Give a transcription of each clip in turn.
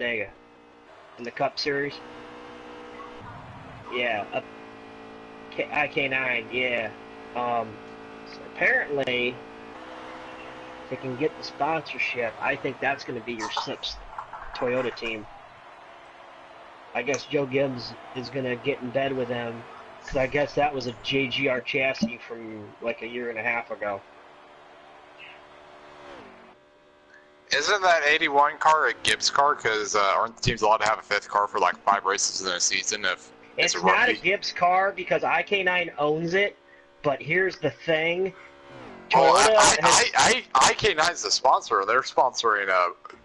Talladega in the Cup Series. Yeah, IK9. Yeah. So apparently, if they can get the sponsorship, I think that's going to be your 6th Toyota team. I guess Joe Gibbs is going to get in bed with them, because I guess that was a JGR chassis from like a year and a half ago. Isn't that 81 car a Gibbs car? Because aren't the teams allowed to have a 5th car for like 5 races in a season if it's a rookie? Not a Gibbs car because IK9 owns it, but here's the thing. Toyota IK9 is the sponsor. They're sponsoring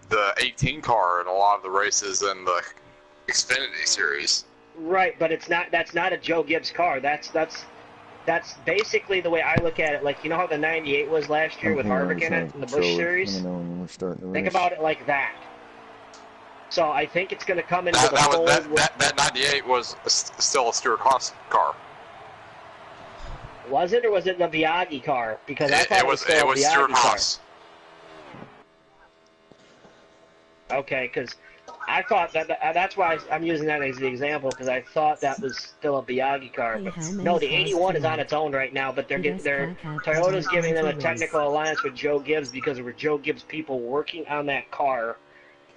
the 18 car in a lot of the races in the Xfinity series. Right, but it's not. That's not a Joe Gibbs car. That's basically the way I look at it. Like, you know how the 98 was last year with Harvick in it in the Busch Series? Think about it like that. So I think it's going to come into the fold. That 98 was still a Stuart Haas car. Was it, or was it the Biaggi car? Because I thought it was still a Biaggi Stuart car. Haas. Okay, because I thought that's why I'm using that as the example, because I thought that was still a Biaggi car. But no, the 81 is on its own right now, but Toyota's giving them a technical alliance with Joe Gibbs because there were Joe Gibbs people working on that car.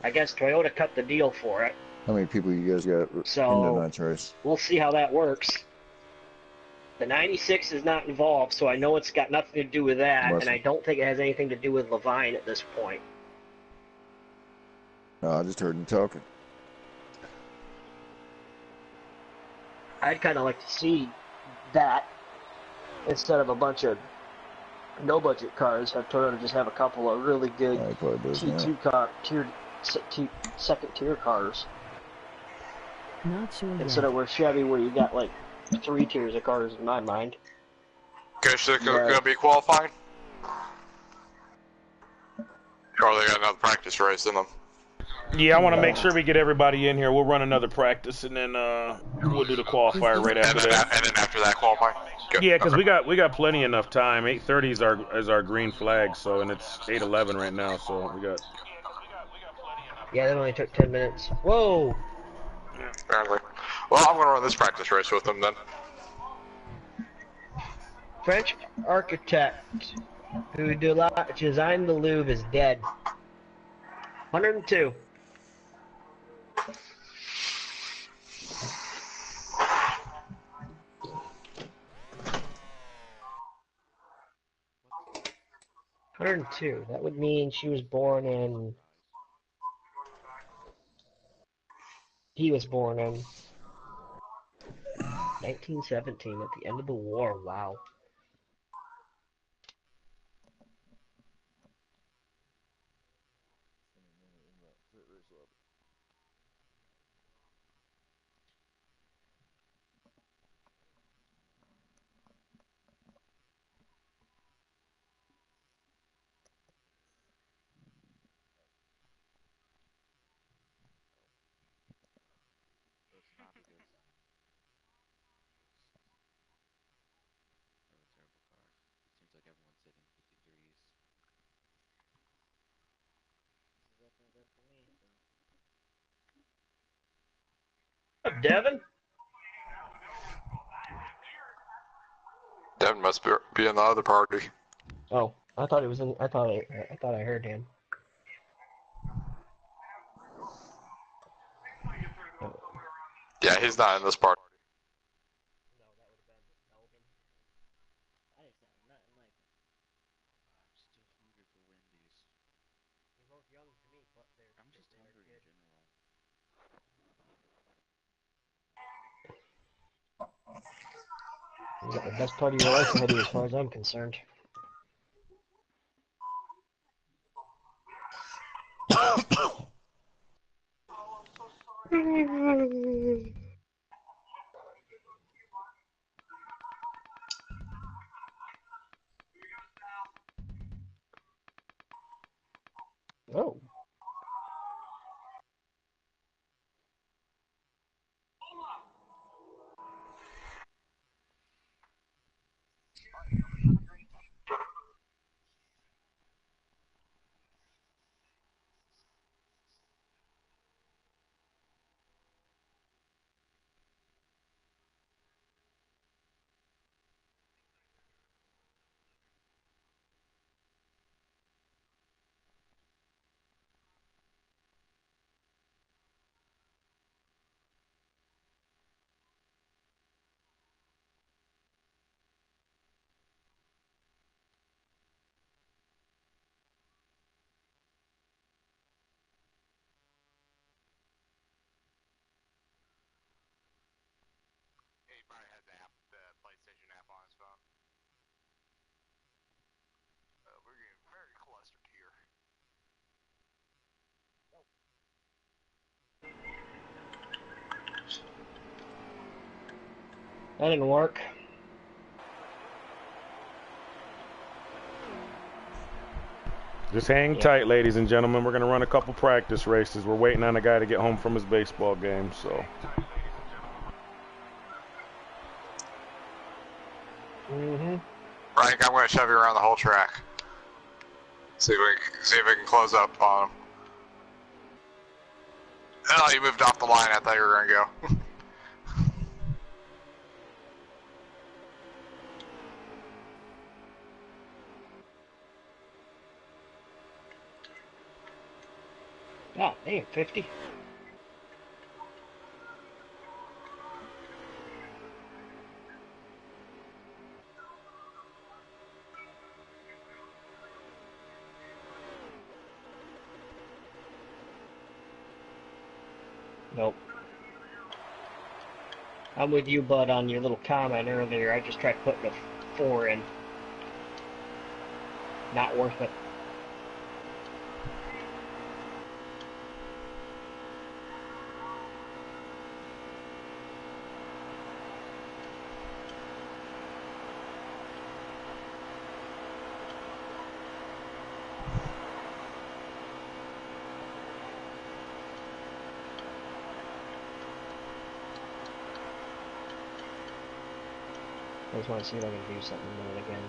I guess Toyota cut the deal for it. How many people you guys got in tonight's race? We'll see how that works. The 96 is not involved, so I know it's got nothing to do with that, and I don't think it has anything to do with Levine at this point. No, I just heard him talking. I'd kind of like to see that instead of a bunch of no-budget cars. Have Toyota just have a couple of really good T2 second-tier cars. Not sure instead of where Chevy, where you got like 3 tiers of cars in my mind. Okay, so they're going to be qualifying? Or they got another practice race in them? Yeah, I want to make sure we get everybody in here. We'll run another practice, and then we'll do the qualifier right after that. And then after that, qualify? Good. Yeah, because we got plenty enough time. 8:30 is our green flag, so, and it's 8:11 right now, so we got. Yeah, that only took 10 minutes. Whoa! Apparently. Well, I'm going to run this practice race with them then. French architect who designed the Louvre is dead. 102. That would mean she was born in. He was born in 1917 at the end of the war. Wow. Devin? Devin must be in the other party. Oh, I thought he was in. I thought I heard him. Yeah, he's not in this party. No, that would have been Elvin. I didn't sound nothing like him. I'm still hungry for Wendy's. You're both young to me, but I'm just hungry in general. You got the best part of your life ahead of you as far as I'm concerned. Oh. That didn't work. Just hang tight, ladies and gentlemen. We're going to run a couple practice races. We're waiting on a guy to get home from his baseball game, so. Frank, I'm going to shove you around the whole track. See if we can close up on him. Oh, you moved off the line. I thought you were going to go. Oh, damn, 50. Nope. I'm with you, Bud, on your little comment earlier. I just tried putting a 4 in. Not worth it. I just want to see if I can do something with it again.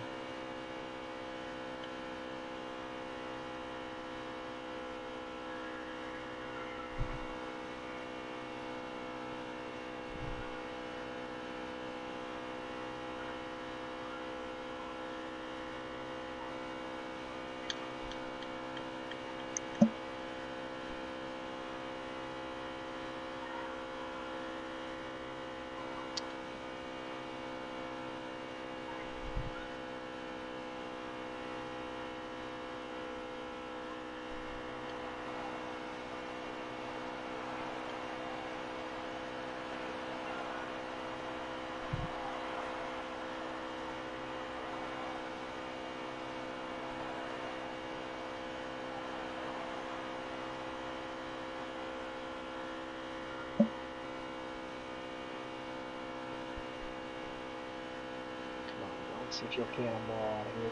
See if you'll cannonball out of here.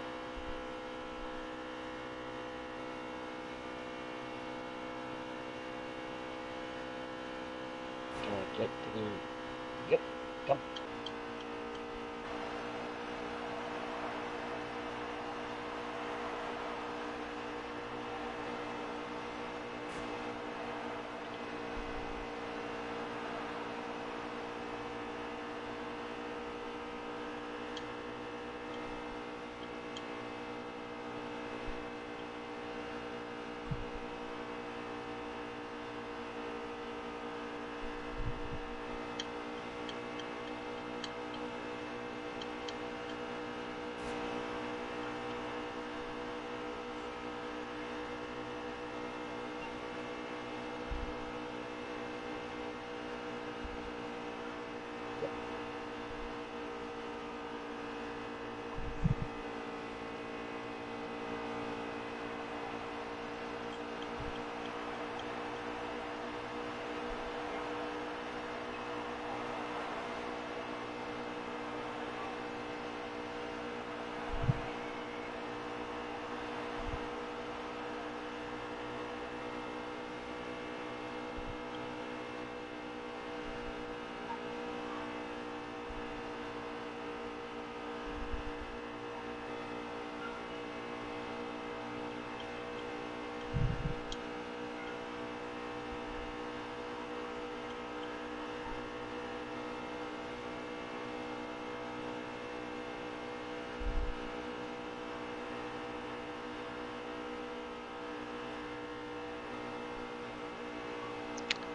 Can I get to the... Yep, come.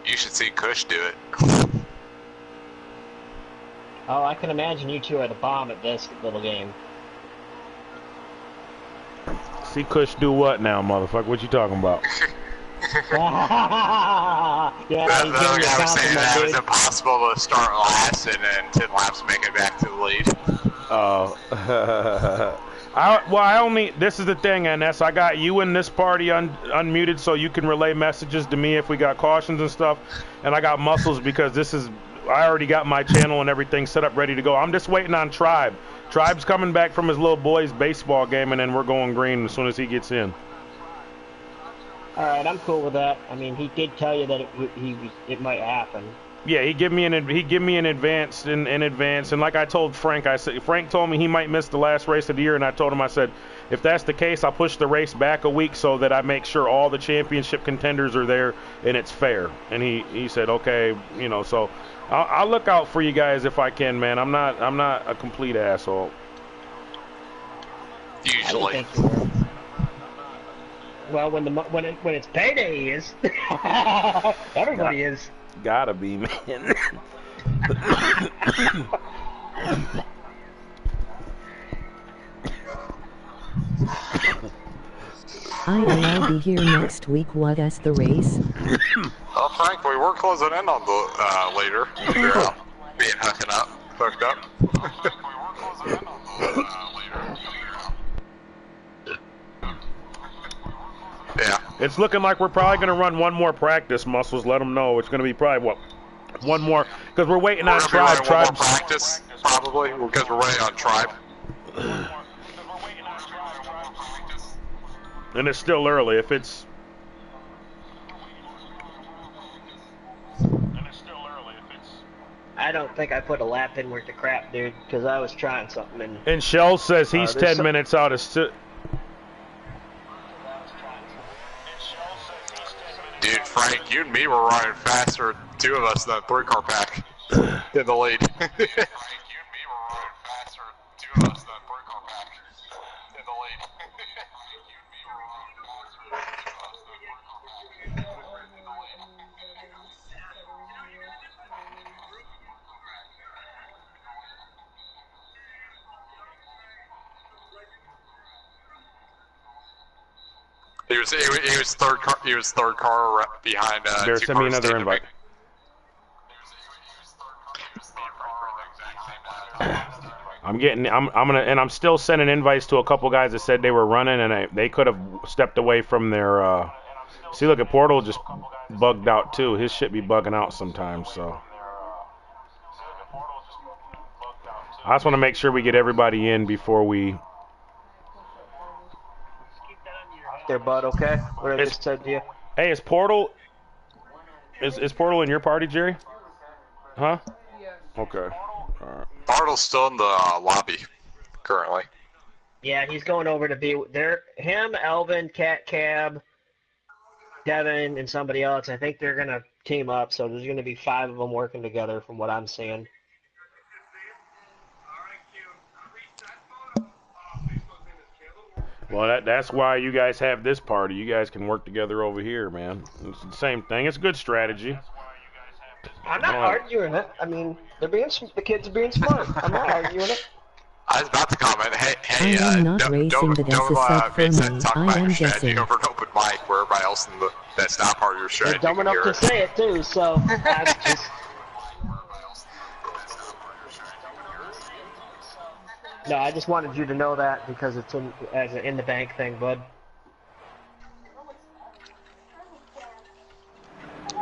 You should see Kush do it. Oh, I can imagine you two are the bomb at this little game. See Kush do what now, motherfucker? What you talking about? Yeah, The other guy was saying that it was impossible to start last and then 10 laps make it back to the lead. Oh. This is the thing, NS. I got you in this party unmuted so you can relay messages to me if we got cautions and stuff. And I got Muscles because this is I already got my channel and everything set up, ready to go. I'm just waiting on Tribe. Tribe's coming back from his little boy's baseball game, and then we're going green as soon as he gets in. All right, I'm cool with that. I mean, he did tell you that it might happen. Yeah, he give me an advance in advance, and like I told Frank, I said Frank told me he might miss the last race of the year, and I told him, I said, if that's the case, I'll push the race back a week so that I make sure all the championship contenders are there and it's fair. And he said, okay, you know, so I'll look out for you guys if I can, man. I'm not a complete asshole. Usually. Well, when it's payday, he is. Everybody is. Gotta be, man. I'll be here next week. What is the race? Well, Frank, we were closing in on the later. You're being hooked up. Yeah. It's looking like we're probably going to run one more practice, Muscles. Let them know. It's going to be probably, what, one more? Because we're waiting on Tribe. One more practice, probably, because we're waiting on Tribe. And it's still early. If it's... I don't think I put a lap in worth of crap, dude, because I was trying something. And Shell says he's 10 minutes out of... Dude, Frank, you and me were running faster, two of us, than a 3-car pack in the lead. He was third car. He was third car behind. There, send me another invite. I'm still sending invites to a couple guys that said they were running, and they could have stepped away from their. See, look at Portal just bugged out too. His shit be bugging out sometimes, so. I just want to make sure we get everybody in before we. There, bud. Okay. What I just said to you. Hey, is Portal in your party, Jerry? Huh? Yeah. Okay. All right. Portal's still in the lobby currently. Yeah, he's going over to be there. Him, Elvin, Cat Cab, Devin, and somebody else. I think they're gonna team up. So there's gonna be 5 of them working together, from what I'm seeing. Well, that's why you guys have this party. You guys can work together over here, man. It's the same thing. It's a good strategy. I'm not arguing it. I mean, the kids are being smart. I'm not arguing it. I was about to comment. Hey, I am not racing, but that's a set for me. I am guessing. Over an open mic where everybody else that's not part of your strategy. They're dumb enough to say it too, so that's just. No, I just wanted you to know that because it's as an in the bank thing, bud. To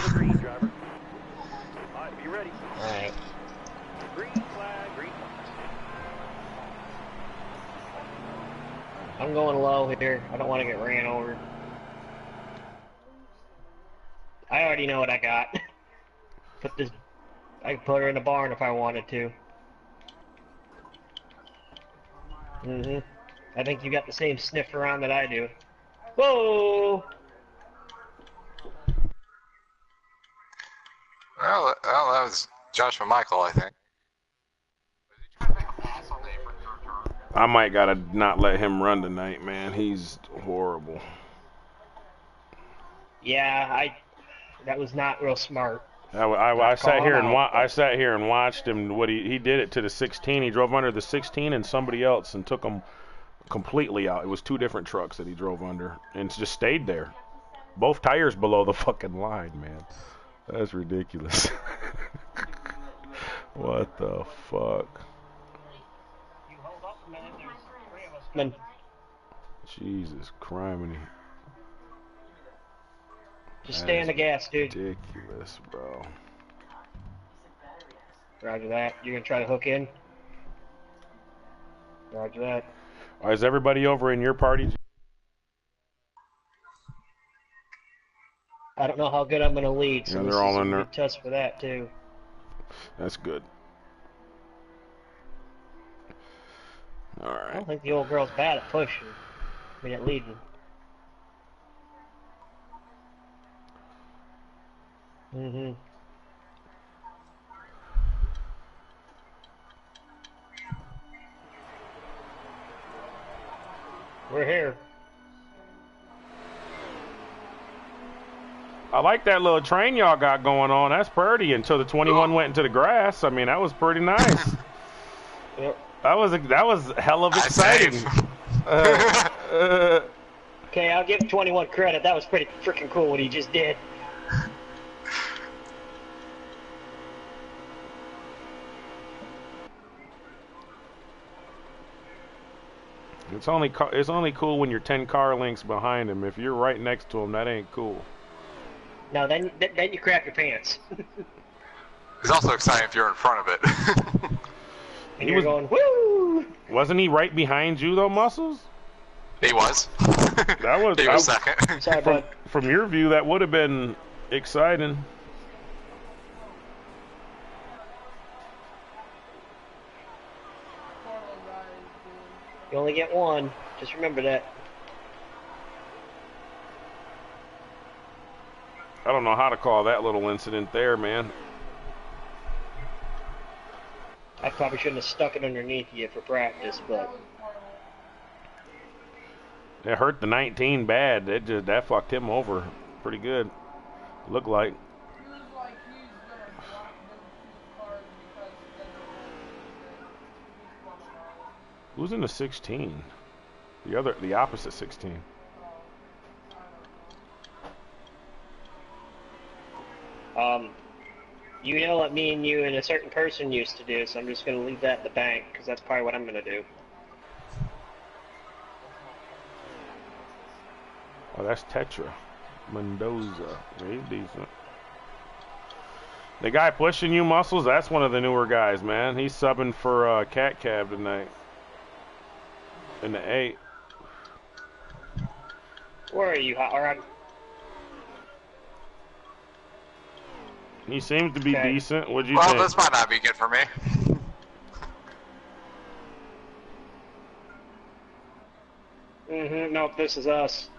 the green, driver. All right, be ready. All right. Green flag, green flag. I'm going low here. I don't want to get ran over. I already know what I got. I could put her in the barn if I wanted to. I think you got the same sniff around that I do. Whoa! Well, that was Josh Michael, I think. I might gotta not let him run tonight, man. He's horrible. Yeah, that was not real smart. I sat here and watched him. What he did it to the 16. He drove under the 16 and somebody else and took him completely out. It was 2 different trucks that he drove under and just stayed there. Both tires below the fucking line, man. That's ridiculous. What the fuck? You hold up a minute. There's 3 of us. Jesus criminy. Just stay on the gas, dude. Ridiculous, bro. Roger that. You're gonna try to hook in? Roger that. Is everybody over in your party? I don't know how good I'm gonna lead, so Yeah, this they're all is in gonna there. be tough for that too. That's good. All right. I don't think the old girl's bad at pushing. I mean, at leading. Mm-hmm. We're here. I like that little train y'all got going on. That's pretty until the 21 went into the grass. I mean, that was pretty nice. Yep. That was hell of exciting. Okay, I'll give 21 credit. That was pretty freaking cool what he just did. It's only cool when you're 10 car lengths behind him. If you're right next to him, that ain't cool. No, then you crap your pants. It's also exciting if you're in front of it. And you're going, woo! Wasn't he right behind you though, Muscles? He was. He was second. Sorry, bud. From your view, that would have been exciting. You only get one. Just remember that. I don't know how to call that little incident there, man. I probably shouldn't have stuck it underneath you for practice, but It hurt the 19 bad. That fucked him over pretty good. Looked like. Who's in the 16? The opposite 16. you know what me and you and a certain person used to do, so I'm just going to leave that in the bank, because that's probably what I'm going to do. Oh, that's Tetra. Mendoza. He's decent. The guy pushing you, Muscles, that's one of the newer guys, man. He's subbing for Cat Cab tonight. In the 8. Where are you, Hot Rod? He seems to be decent. What'd you well, think? this might not be good for me. Mm-hmm. Nope, this is us.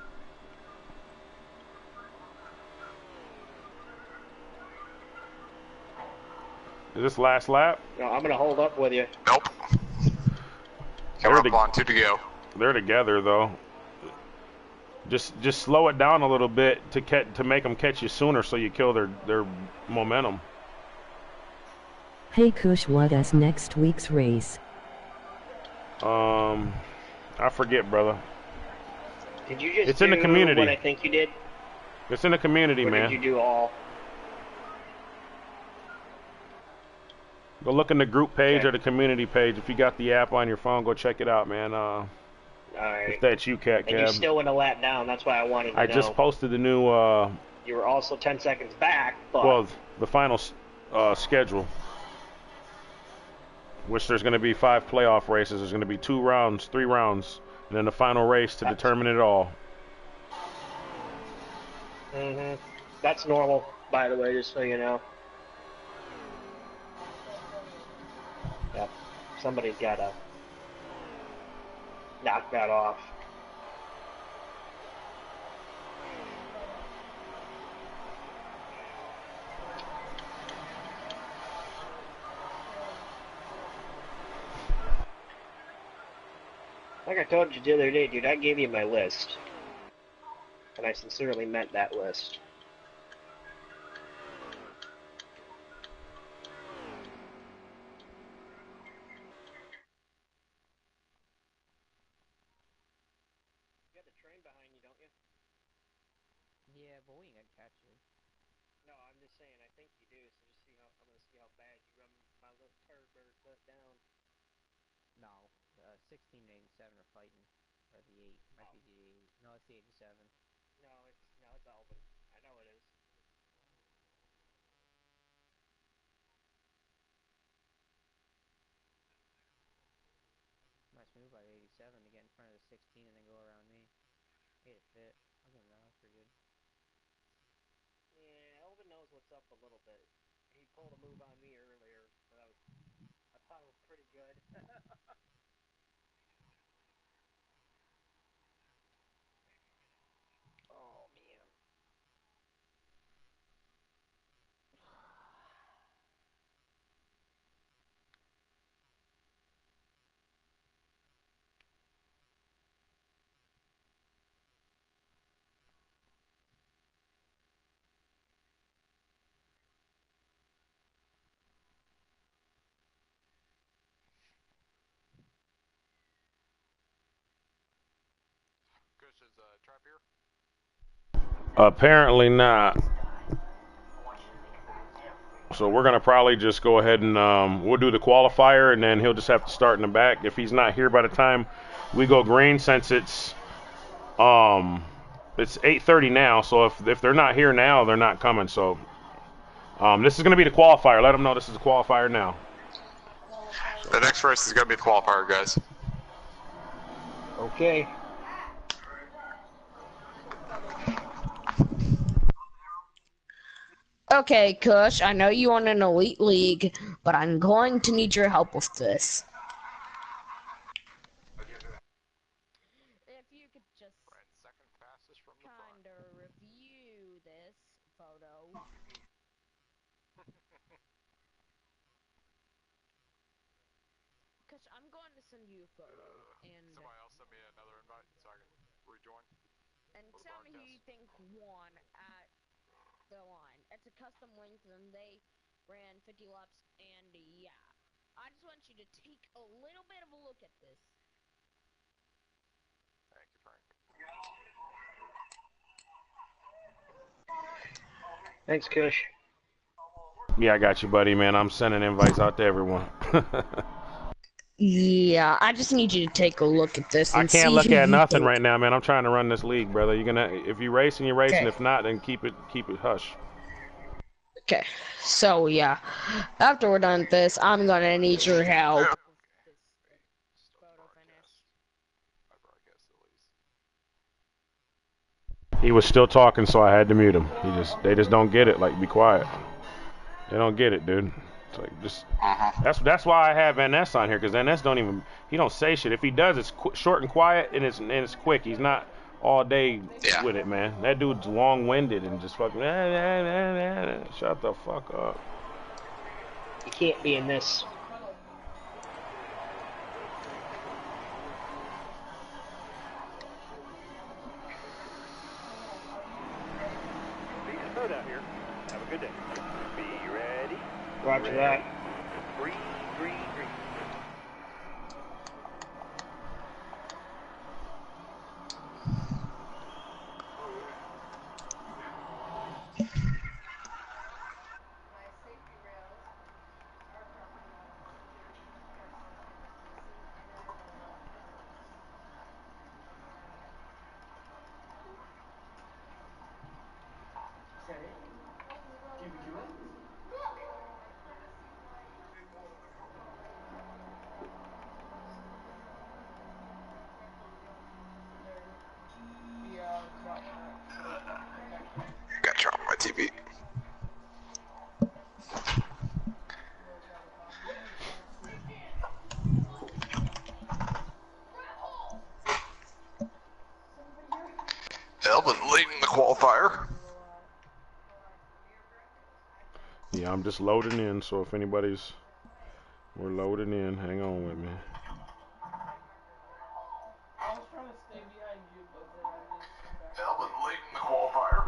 Is this last lap? No, I'm going to hold up with you. Nope. Come up on 2 to go. They're together, though. Just slow it down a little bit to make them catch you sooner, so you kill their momentum. Hey Kush, what is next week's race? I forget, brother. Did you just It's in the community. What I think you did? It's in the community, Or man. did you do all? Go look in the group page or the community page. If you got the app on your phone, go check it out, man. Alright. If that's you, Cat Cab. And you still went a lap down, that's why I wanted to know. I just posted the new... you were also 10 seconds back, but... Well, the final schedule. Which there's going to be 5 playoff races. There's going to be 2 rounds, 3 rounds, and then the final race to determine it all. Mm-hmm. That's normal, by the way, just so you know. Yep. Somebody's got to knock that off. Like I told you the other day, dude, I gave you my list. And I sincerely meant that list. You got the train behind you, don't you? Yeah, but we ain't gonna catch you. No, I'm just saying, I think you do, so just see how, I'm gonna see how bad you run my little turd bird foot down. No, the 16 and 87 are fighting. Or the 8. Might be the 8. No, it's the 87. No, it's Alvin. I know it is. to get in front of the 16 and then go around me. Made it fit. Other than that, pretty good. Yeah, Elvin knows what's up a little bit. He pulled a move on me earlier, but I thought it was pretty good. Oh, man. Kush, is trap here? Apparently not. So we're gonna probably just go ahead and we'll do the qualifier, and then he'll just have to start in the back. If he's not here by the time we go green, since it's 8:30 now. So if they're not here now, they're not coming. So this is gonna be the qualifier. Let them know this is the qualifier now. The next race is gonna be the qualifier, guys. Okay. Okay, Kush, I know you want an elite league, but I'm going to need your help with this. If you could just second fastest from the kind of review this photo. Kush, I'm going to send you a photo, and somebody else send me another invite so I can rejoin. And tell me who you think won at the line. It's a custom length, and they ran 50 laps, and yeah. I just want you to take a little bit of a look at this. Thank you, Frank. Thanks, Kush. Yeah, I got you, buddy, man. I'm sending invites out to everyone. Yeah, I just need you to take a look at this and I can't see look who at you nothing think. right now, man. I'm trying to run this league, brother. You're gonna, if you racing, you're racing. Okay. If not, then keep it hush. Okay, so yeah, after we're done with this, I'm gonna need your help. He was still talking, so I had to mute him. They just don't get it. Like, be quiet. They don't get it, dude. It's like just that's why I have Van Ness on here, because Van Ness he don't say shit. If he does, it's short and quiet, and it's quick. He's not all day with it, man. That dude's long-winded and just fucking shut the fuck up. You can't be in this. Speed out here. Have a good day. Be ready. Roger that. Green, green, green. Got you on my TV. Elvin leading the qualifier. Yeah, I'm just loading in, so if we're loading in, hang on with me. I was trying to stay behind you, but then I just come back. Elvin leading the qualifier.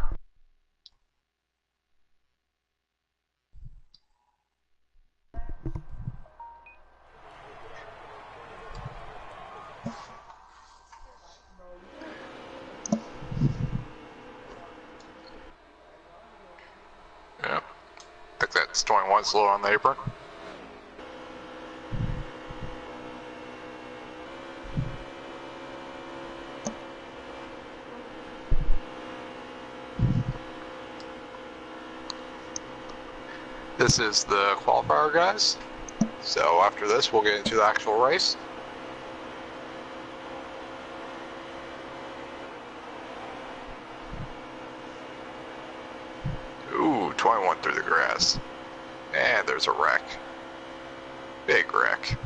Yeah. I think that's 21 slow on the apron. This is the qualifier, guys. So after this, we'll get into the actual race. and went through the grass. And there's a wreck. Big wreck.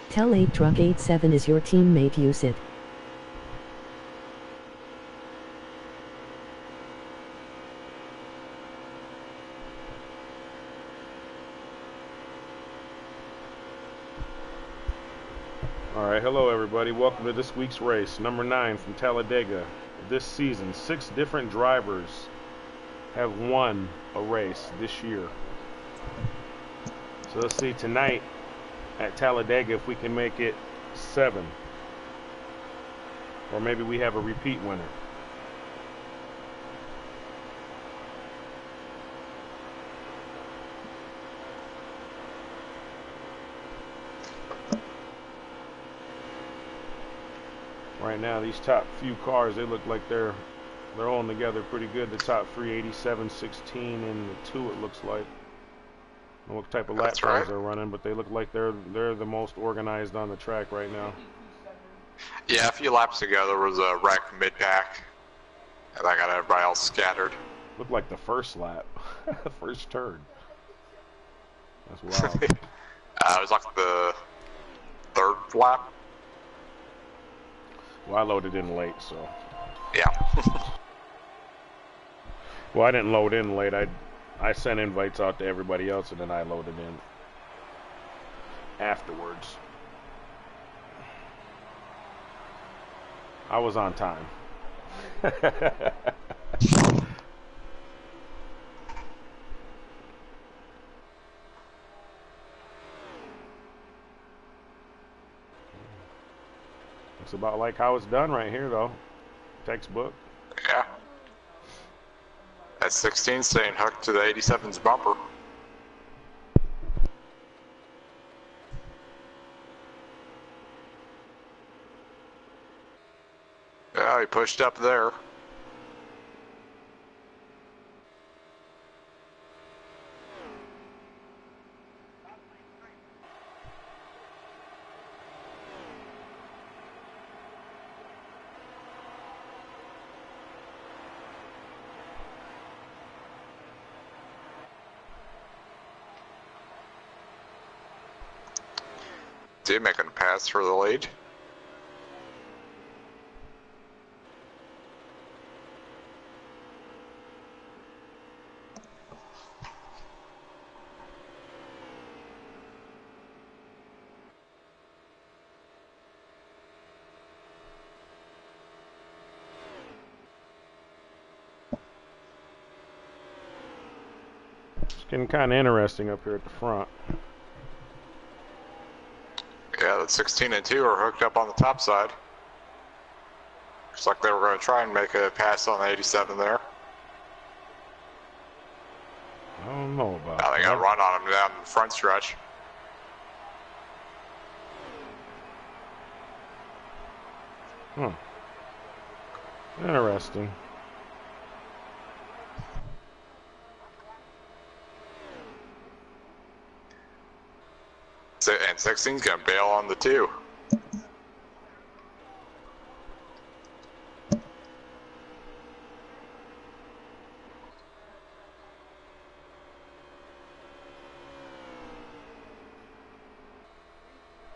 Tell 8Truck87 is your teammate, use it. Alright, hello everybody. Welcome to this week's race, number 9 from Talladega. This season, 6 different drivers have won a race this year. So let's see tonight at Talladega if we can make it 7. Or maybe we have a repeat winner. Right now, these top few cars, they look like they're holding together pretty good. The top 3, 87, 16, and the 2, it looks like. I don't know what type of lap times they're running, but they look like they're the most organized on the track right now. Yeah, a few laps ago there was a wreck mid-pack, and I got everybody else scattered. Looked like the first lap, the first turn. That's wild. It was like the 3rd lap. Well, I loaded in late, so. Yeah. Well, I didn't load in late. I sent invites out to everybody else, and then I loaded in afterwards. I was on time. It's about like how it's done right here, though. Textbook. Yeah. That 16 staying hooked to the 87's bumper. Yeah, he pushed up there. Did making a pass for the lead. It's getting kind of interesting up here at the front. Yeah, the 16 and 2 are hooked up on the top side. Looks like they were going to try and make a pass on the 87 there. I don't know about Now they got that. to run on him down the front stretch. Interesting. And 16's going to bail on the 2.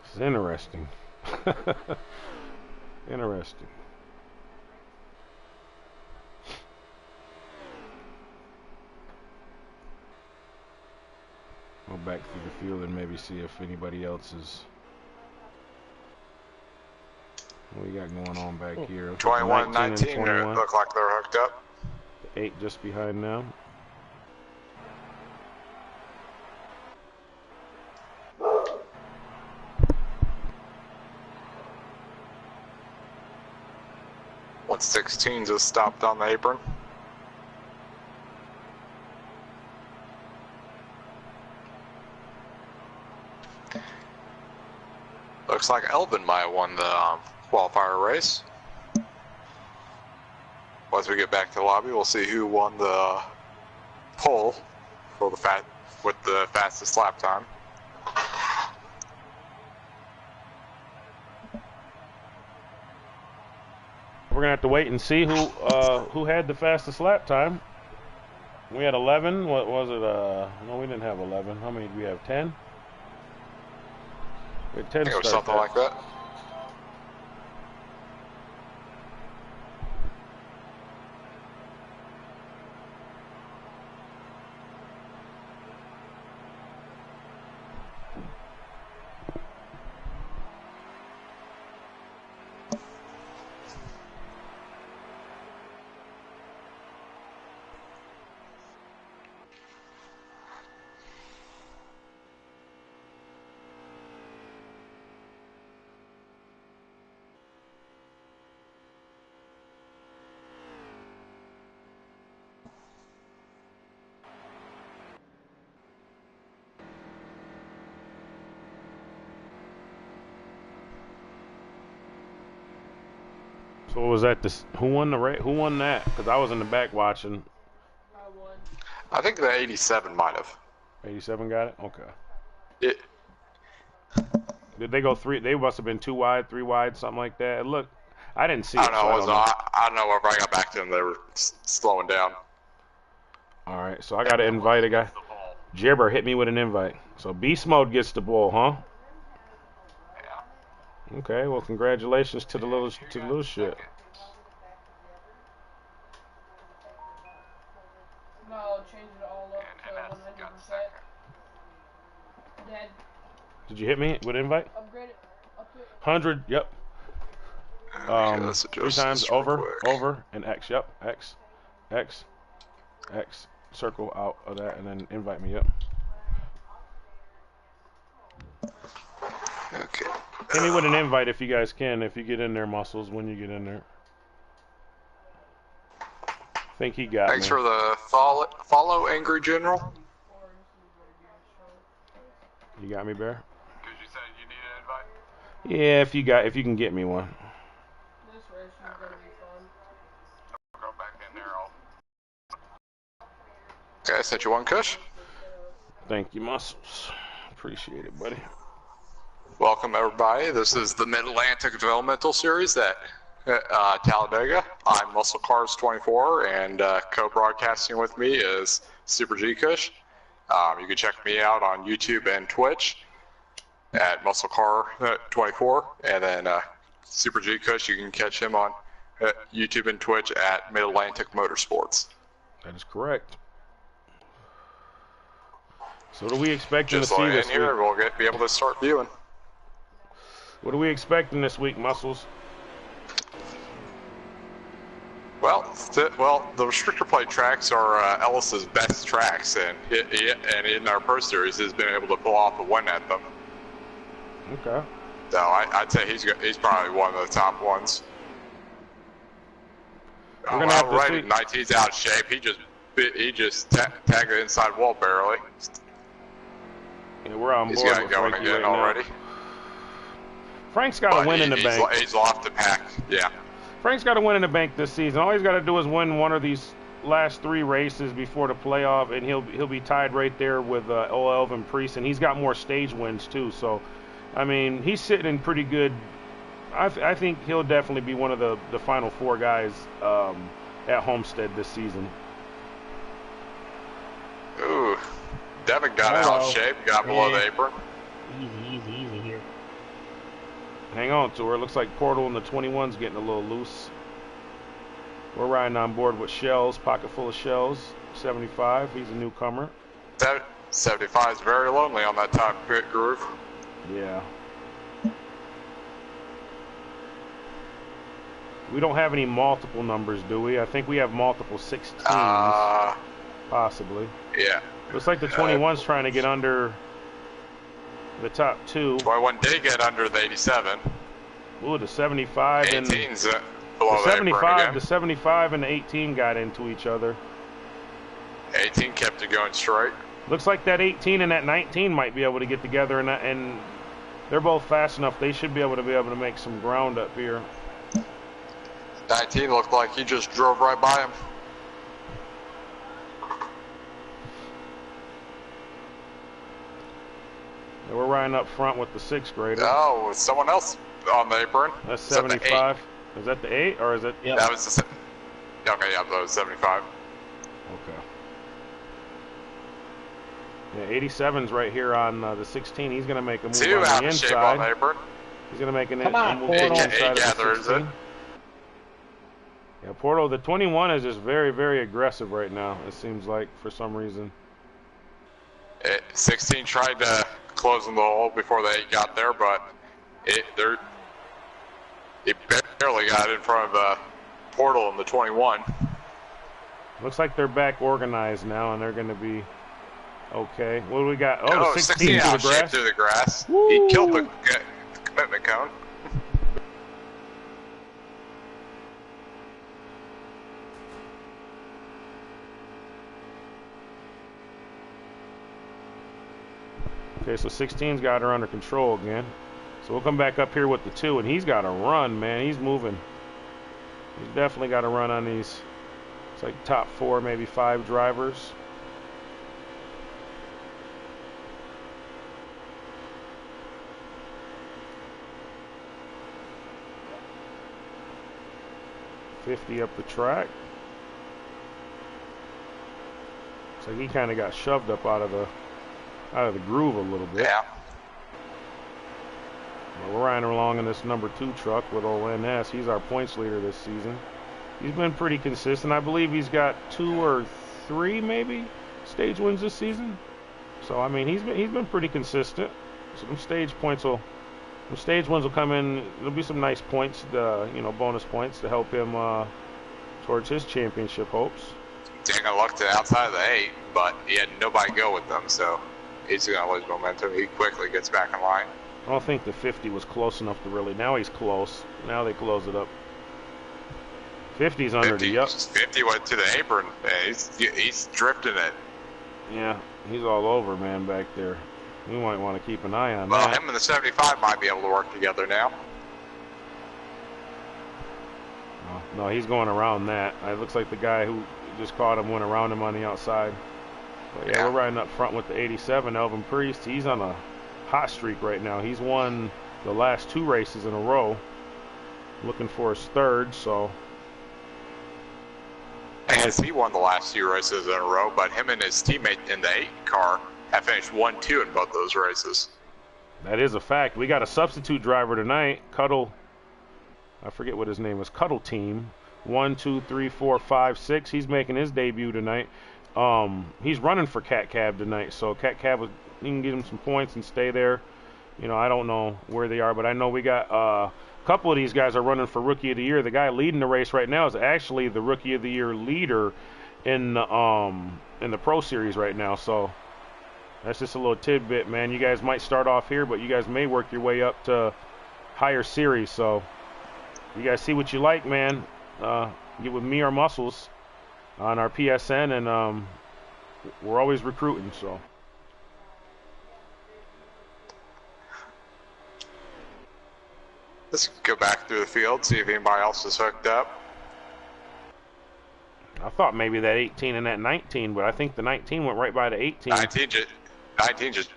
It's interesting. Interesting. Go back through the field and maybe see if anybody else is. What we got going on back here? 21 and 19 21. look like they're hooked up. 8 just behind them. One 16 just stopped on the apron. Looks like Elvin might have won the qualifier race. Once we get back to the lobby, we'll see who won the pole for with the fastest lap time. we're gonna have to wait and see who had the fastest lap time. We had 11. What was it? No, we didn't have 11. How many did we have? 10. We had 10. I think it was something like that. So what was that? Who won the race? Who won that? Because I was in the back watching. I won. I think the 87 might have. 87 got it? Okay. It. Did they go 3? They must have been 2 wide, 3 wide, something like that. Look, I didn't see I it. don't know. I don't know whenever I got back to them, they were slowing down. All right, so I got to invite a guy. Jibber hit me with an invite. So Beast Mode gets the ball, huh? Yeah. Okay, well, congratulations to the little shit. No, change it all up to 100%. Dead. Did you hit me with an invite? Upgrade it. Up to 100, yep. Okay, 3 times over, and X, yep, X, circle out of that, and then invite me up. Okay. Hit me with an invite if you guys can, if you get in there, Muscles, when you get in there. I think he got Thanks me. for the follow, Angry General. You got me, Bear? Because you said you need an invite? Yeah, if you can get me one. this race is gonna be fun. I'll go back in there. Okay, I sent you one, Kush. Thank you, Muscles. Appreciate it, buddy. Welcome, everybody. This is the Mid-Atlantic Developmental Series at Talladega. I'm Muscle Cars 24, and co-broadcasting with me is Super G Kush. You can check me out on YouTube and Twitch at Muscle Car 24, and then Super G Kush, you can catch him on YouTube and Twitch at Mid-Atlantic Motorsports. That is correct. So what are we expecting Just to see like this in here, week? we'll be able to start viewing. What are we expecting this week, Muscles? Well, the restrictor plate tracks are Ellis's best tracks, and in our Pro Series, he's been able to pull off a win at them. Okay. So I'd say he's probably one of the top ones. We're gonna have to see. 19's out of shape. He just tagged the inside wall barely. Yeah, we're on board. He's got with going Frankie again right already. Now. Frank's got to win in the bank. He's off the pack. Yeah. Frank's got to win in the bank this season. All he's got to do is win one of these last 3 races before the playoff, and he'll be tied right there with OLV and Priest, and he's got more stage wins too. So, I mean, he's sitting in pretty good. I think he'll definitely be one of the final 4 guys at Homestead this season. Ooh, Devin got out of shape, got below the apron. Easy here. Hang on to her. Looks like Portal in the 21's getting a little loose. We're riding on board with Shells, pocket full of Shells. 75, he's a newcomer. 75 is very lonely on that top pit groove. Yeah. We don't have any multiple numbers, do we? I think we have multiple 16s. Possibly. Yeah. Looks like the 21's trying to get under the top 2. 21 did get under the 87. Ooh, the 75 and 18's below the 75. The 75 and the 18 got into each other. 18 kept it going straight. Looks like that 18 and that 19 might be able to get together, and they're both fast enough. They should be able to make some ground up here. 19 looked like he just drove right by him. And we're riding up front with the 6th grader. Oh, with someone else on the apron. That's 75. Is that the 8 or is it? Yep. That was the. Okay, yeah, that was 75. Okay. Yeah, 87's right here on the 16. He's going to make a move on the inside. He's going to make an move on the inside of the 16. Yeah, Porto, the 21 is just very, very aggressive right now, it seems like, for some reason. 16 tried to close in the hole before they got there, but it barely got in front of Portal in the 21. Looks like they're back organized now, and they're going to be okay. What do we got? Oh, the 16 through the grass. He killed the commitment cone. Okay, so 16's got her under control again. So we'll come back up here with the 2, and he's got to run, man. He's moving. He's definitely got to run on these. It's like top 4, maybe 5 drivers. .50 up the track. So he kind of got shoved up out of the groove a little bit. Yeah. Well, we're riding along in this number 2 truck with old NS. He's our points leader this season. He's been pretty consistent. I believe he's got 2 or 3 maybe stage wins this season. So I mean he's been pretty consistent. So them stage wins will come in. There'll be some nice points, bonus points to help him towards his championship hopes. Taking a look to the outside of the 8, but he had nobody go with them, so he's going to lose momentum. He quickly gets back in line. I don't think the 50 was close enough to really. Now he's close. Now they close it up. 50's under the up. 50 went to the apron. Man, he's drifting it. Yeah, he's all over, man, back there. We might want to keep an eye on that. Well, him and the 75 might be able to work together now. No, he's going around that. It looks like the guy who just caught him went around him on the outside. But yeah, we're riding up front with the 87, Elvin Priest. He's on a hot streak right now. He's won the last 2 races in a row. Looking for his 3rd, so. As he won the last 2 races in a row, but him and his teammate in the 8 car have finished 1-2 in both those races. That is a fact. We got a substitute driver tonight, Cuddle. I forget what his name is. Cuddle Team. 1, 2, 3, 4, 5, 6. He's making his debut tonight. He's running for Cat Cab tonight, so Cat Cab, you can get him some points and stay there. I don't know where they are, but I know we got a couple of these guys are running for Rookie of the Year. The guy leading the race right now is actually the Rookie of the Year leader in the Pro Series right now. So that's just a little tidbit, man. You guys might start off here, but you guys may work your way up to higher series. So you guys see what you like, man. Get with me or Muscles on our PSN, and we're always recruiting. So let's go back through the field, see if anybody else is hooked up. I thought maybe that 18 and that 19, but I think the 19 went right by the 18. 19 just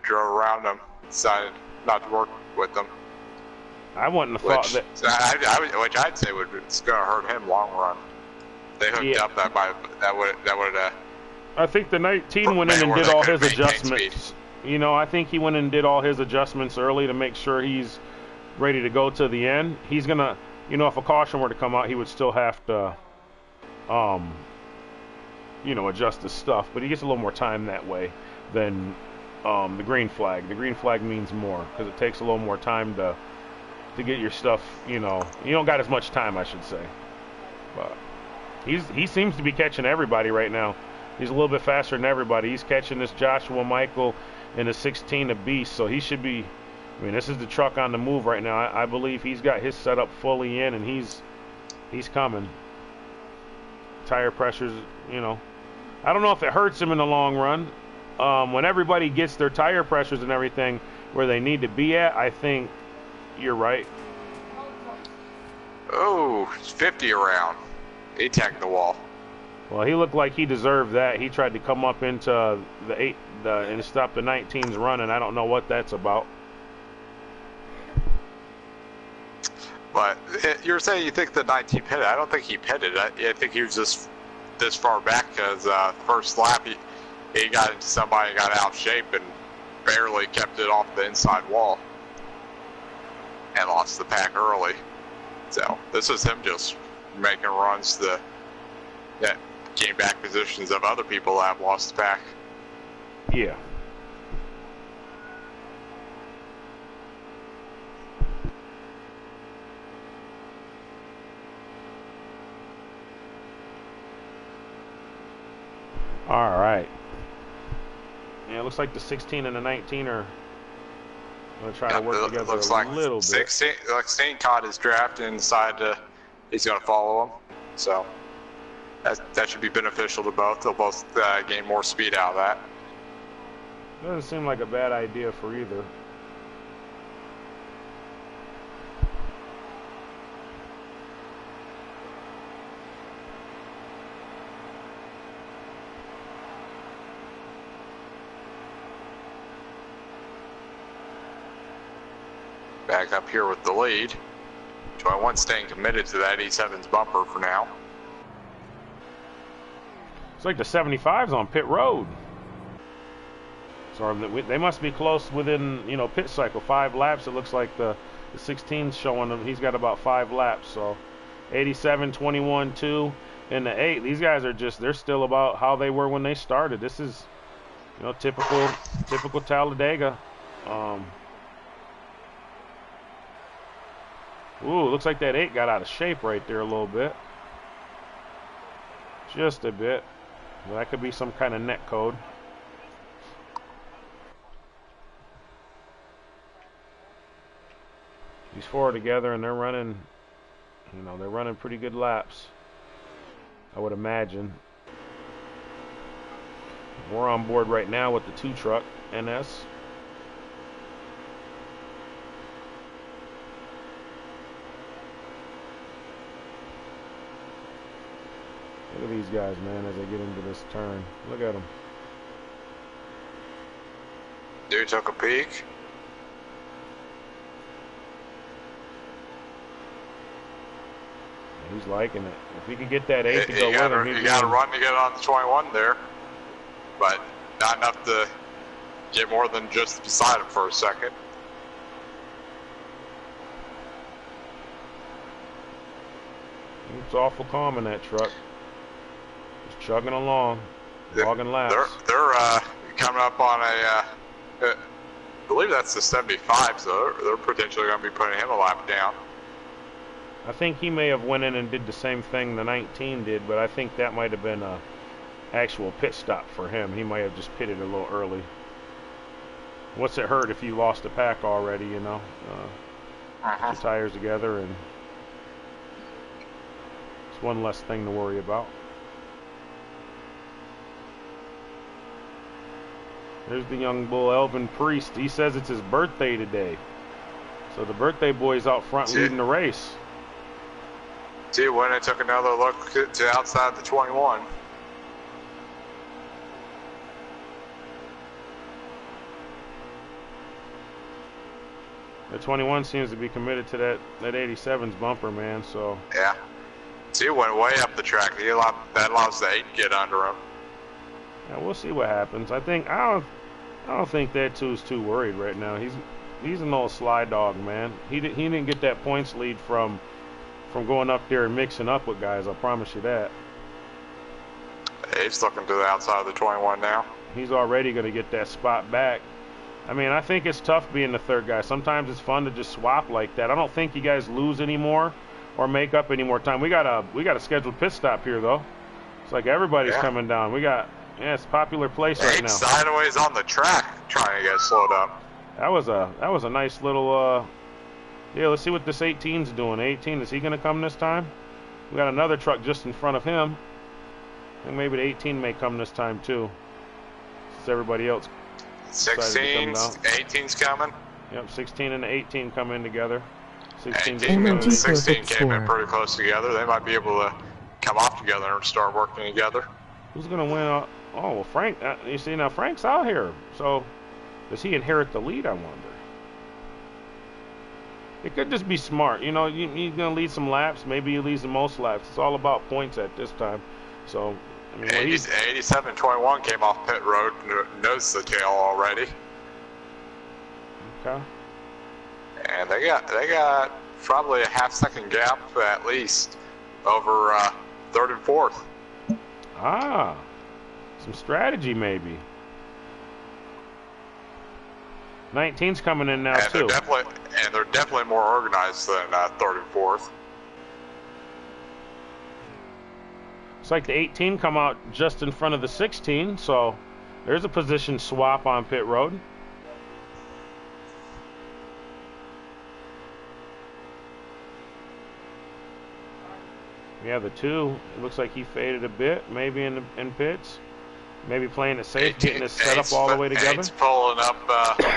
drove around them, decided not to work with them. I wouldn't have thought that. Which I'd say it's going to hurt him long run. They hooked up that would. I think the 19 went in and did all his adjustments. I think he went in and did all his adjustments early to make sure he's ready to go to the end. He's gonna, if a caution were to come out, he would still have to, adjust his stuff. But he gets a little more time that way than the green flag. The green flag means more because it takes a little more time to get your stuff. You don't got as much time, I should say. But he seems to be catching everybody right now. He's a little bit faster than everybody. He's catching this Joshua Michael in the 16 of Beast, so he should be. This is the truck on the move right now. I believe he's got his setup fully in, and he's coming. Tire pressures, I don't know if it hurts him in the long run. When everybody gets their tire pressures and everything where they need to be at, I think you're right. Oh, it's 50 around. He tagged the wall. Well, he looked like he deserved that. He tried to come up into the 8 and stop the 19's running. I don't know what that's about. But you're saying you think the 19 pitted. I don't think he pitted. I think he was just this far back because first lap he got into somebody, got out of shape, and barely kept it off the inside wall. And lost the pack early. So this is him just making runs that gain back positions of other people that have lost the pack. Yeah. All right. Yeah, it looks like the 16 and the 19 are going to try to work together looks a like little bit. 16 caught his draft and decided he's going to follow him. So that should be beneficial to both. They'll both gain more speed out of that. Doesn't seem like a bad idea for either. Back up here with the lead. 21 staying committed to that E7's bumper for now. It's like the 75's on pit road. So they must be close within, pit cycle. 5 laps. It looks like the 16's showing him. He's got about 5 laps. So 87, 21, 2, and the 8. These guys are they're still about how they were when they started. This is, typical Talladega. Ooh, looks like that 8 got out of shape right there a little bit. Just a bit. Well, that could be some kind of net code. These 4 are together and they're running, they're running pretty good laps, I would imagine. We're on board right now with the 2 truck, NS. Look at these guys, man, as they get into this turn. Look at them. Dude took a peek. He's liking it. If he could get that 8 to go with him, you got to run to get on the 21 there, but not enough to get more than just beside him for a second. It's awful calm in that truck. Just chugging along, logging laps. They're coming up on I believe that's the 75, so they're potentially going to be putting him a lap down. I think he may have went in and did the same thing the 19 did, but I think that might have been a actual pit stop for him. He might have just pitted a little early. What's it hurt if you lost a pack already, Put your tires together, and it's one less thing to worry about. There's the young bull, Elvin Priest. He says it's his birthday today. So the birthday boy's out front leading the race. See, when I took another look to outside the 21. The 21 seems to be committed to that 87's bumper, man, so. Yeah. See, went way up the track. That allows the 8 to get under him. Yeah, we'll see what happens. I don't think that 2's too worried right now. He's an old sly dog, man. He didn't get that points lead from going up there and mixing up with guys. I promise you that. He's looking to the outside of the 21 now. He's already going to get that spot back. I mean, I think it's tough being the 3rd guy. Sometimes it's fun to just swap like that. I don't think you guys lose anymore or make up any more time. We got a scheduled pit stop here though. It's like everybody's coming down. It's a popular place right now. Sideways on the track, trying to get slowed up. That was a nice little. Yeah, let's see what this 18's doing. 18, is he going to come this time? We got another truck just in front of him. I think maybe the 18 may come this time too. Since everybody else. 18's coming. Yep, 16 and 18 come in together. 16 and 16 came in pretty close together. They might be able to come off together and start working together. Who's going to win? Oh, well, Frank. You see, now Frank's out here. So, does he inherit the lead, I wonder? It could just be smart. You know, you're going to lead some laps. Maybe you lead the most laps. It's all about points at this time. So, I mean, 87.21 came off pit road, nose the tail already. Okay. And they got probably a half-second gap at least over third and fourth. Ah, some strategy maybe. 19's coming in now and too. They're definitely more organized than third and fourth. It's like the 18 come out just in front of the 16, so there's a position swap on pit road. Yeah, the 2, it looks like he faded a bit, maybe in pits. Maybe playing it safe, getting his setup all the way together. He's pulling up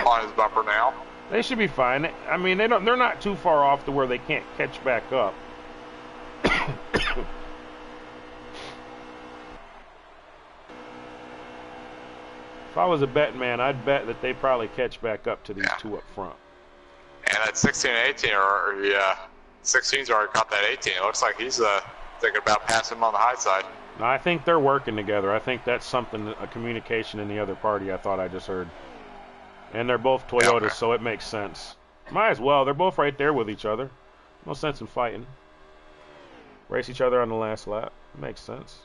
on his bumper now. They should be fine. I mean, they're not too far off to where they can't catch back up. If I was a betting man, I'd bet that they probably catch back up to these two up front. And that 16 and 18 16's already caught that 18. It looks like he's thinking about passing him on the high side. No, I think they're working together. I think that's something, a communication in the other party I thought I just heard. And they're both Toyotas, so it makes sense. Might as well. They're both right there with each other. No sense in fighting. Race each other on the last lap. Makes sense.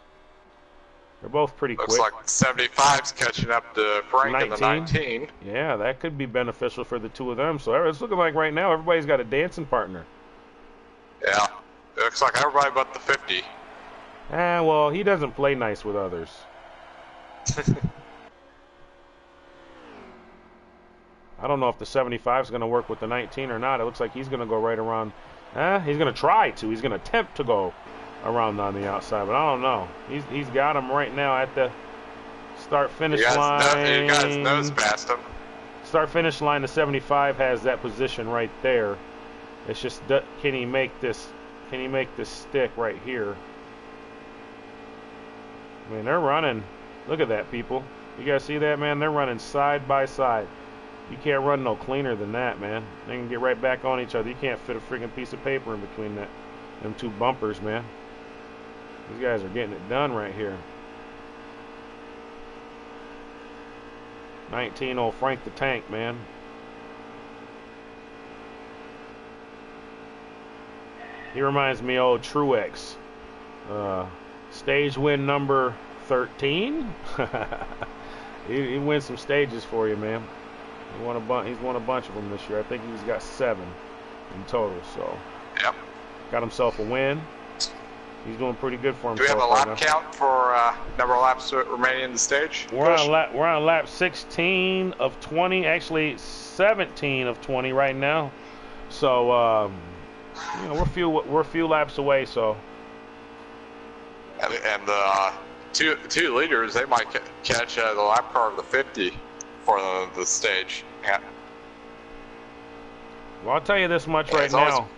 They're both pretty quick. Looks like 75's catching up to Frank in the 19. Yeah, that could be beneficial for the two of them. So it's looking like right now everybody's got a dancing partner. Yeah. It looks like everybody but the 50. Well, he doesn't play nice with others. I don't know if the 75 is going to work with the 19 or not. It looks like he's going to go right around. He's going to try to. He's going to attempt to go around on the outside, but I don't know. He's got him right now at the start-finish line. You got his nose past him. Start-finish line, the 75 has that position right there. It's just, can he make this stick right here? I mean, they're running. Look at that, people. You guys see that, man? They're running side by side. You can't run no cleaner than that, man. They can get right back on each other. You can't fit a freaking piece of paper in between them two bumpers, man. These guys are getting it done right here. 19, old Frank the Tank, man. He reminds me of old Truex. Stage win number 13. he wins some stages for you, man. He's won a bunch of them this year. I think he's got 7 in total. So, yep, got himself a win. He's doing pretty good for himself. Do we have a lap count for number of laps remaining in the stage? We're on lap 16 of 20. Actually, 17 of 20 right now. So, you know, we're a few laps away. So. And the two leaders, they might catch the lap car of the 50 for the stage. Yeah. Well, I'll tell you this much right now.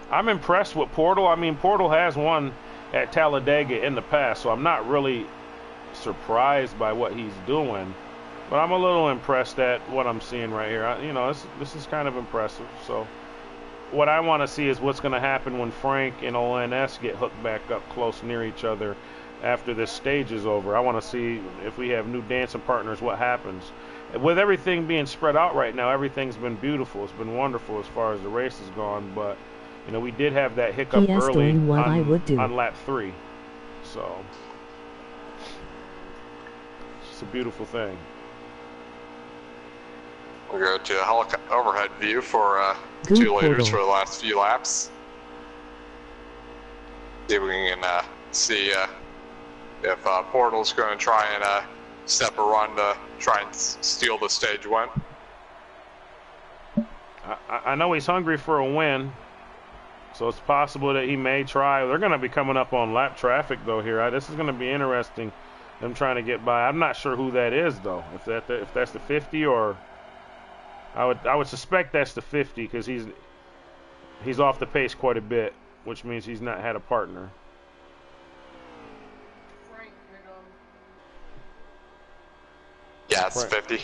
I'm impressed with Portal. I mean, Portal has won at Talladega in the past, so I'm not really surprised by what he's doing. But I'm a little impressed at what I'm seeing right here. You know, this is kind of impressive. So what I want to see is what's going to happen when Frank and ONS get hooked back up close near each other after this stage is over. I want to see if we have new dancing partners, what happens. With everything being spread out right now, everything's been beautiful. It's been wonderful as far as the race has gone, but you know, we did have that hiccup early on lap 3. So it's just a beautiful thing. We'll go to a overhead view for two leaders for the last few laps. See if we can see if Portal's going to try and step a run to try and steal the stage win. I know he's hungry for a win, so it's possible that he may try. They're going to be coming up on lap traffic though here. This is going to be interesting. Them trying to get by. I'm not sure who that is though. If that's the 50 or I would suspect that's the 50 because he's off the pace quite a bit, which means he's not had a partner. Yeah, it's 50.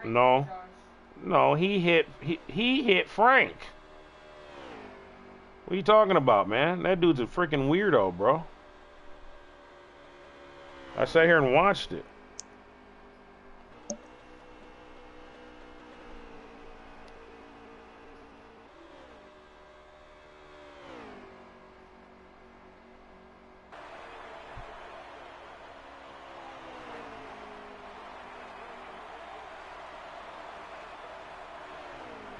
No, he hit Frank. What are you talking about, man? That dude's a freaking weirdo, bro. I sat here and watched it.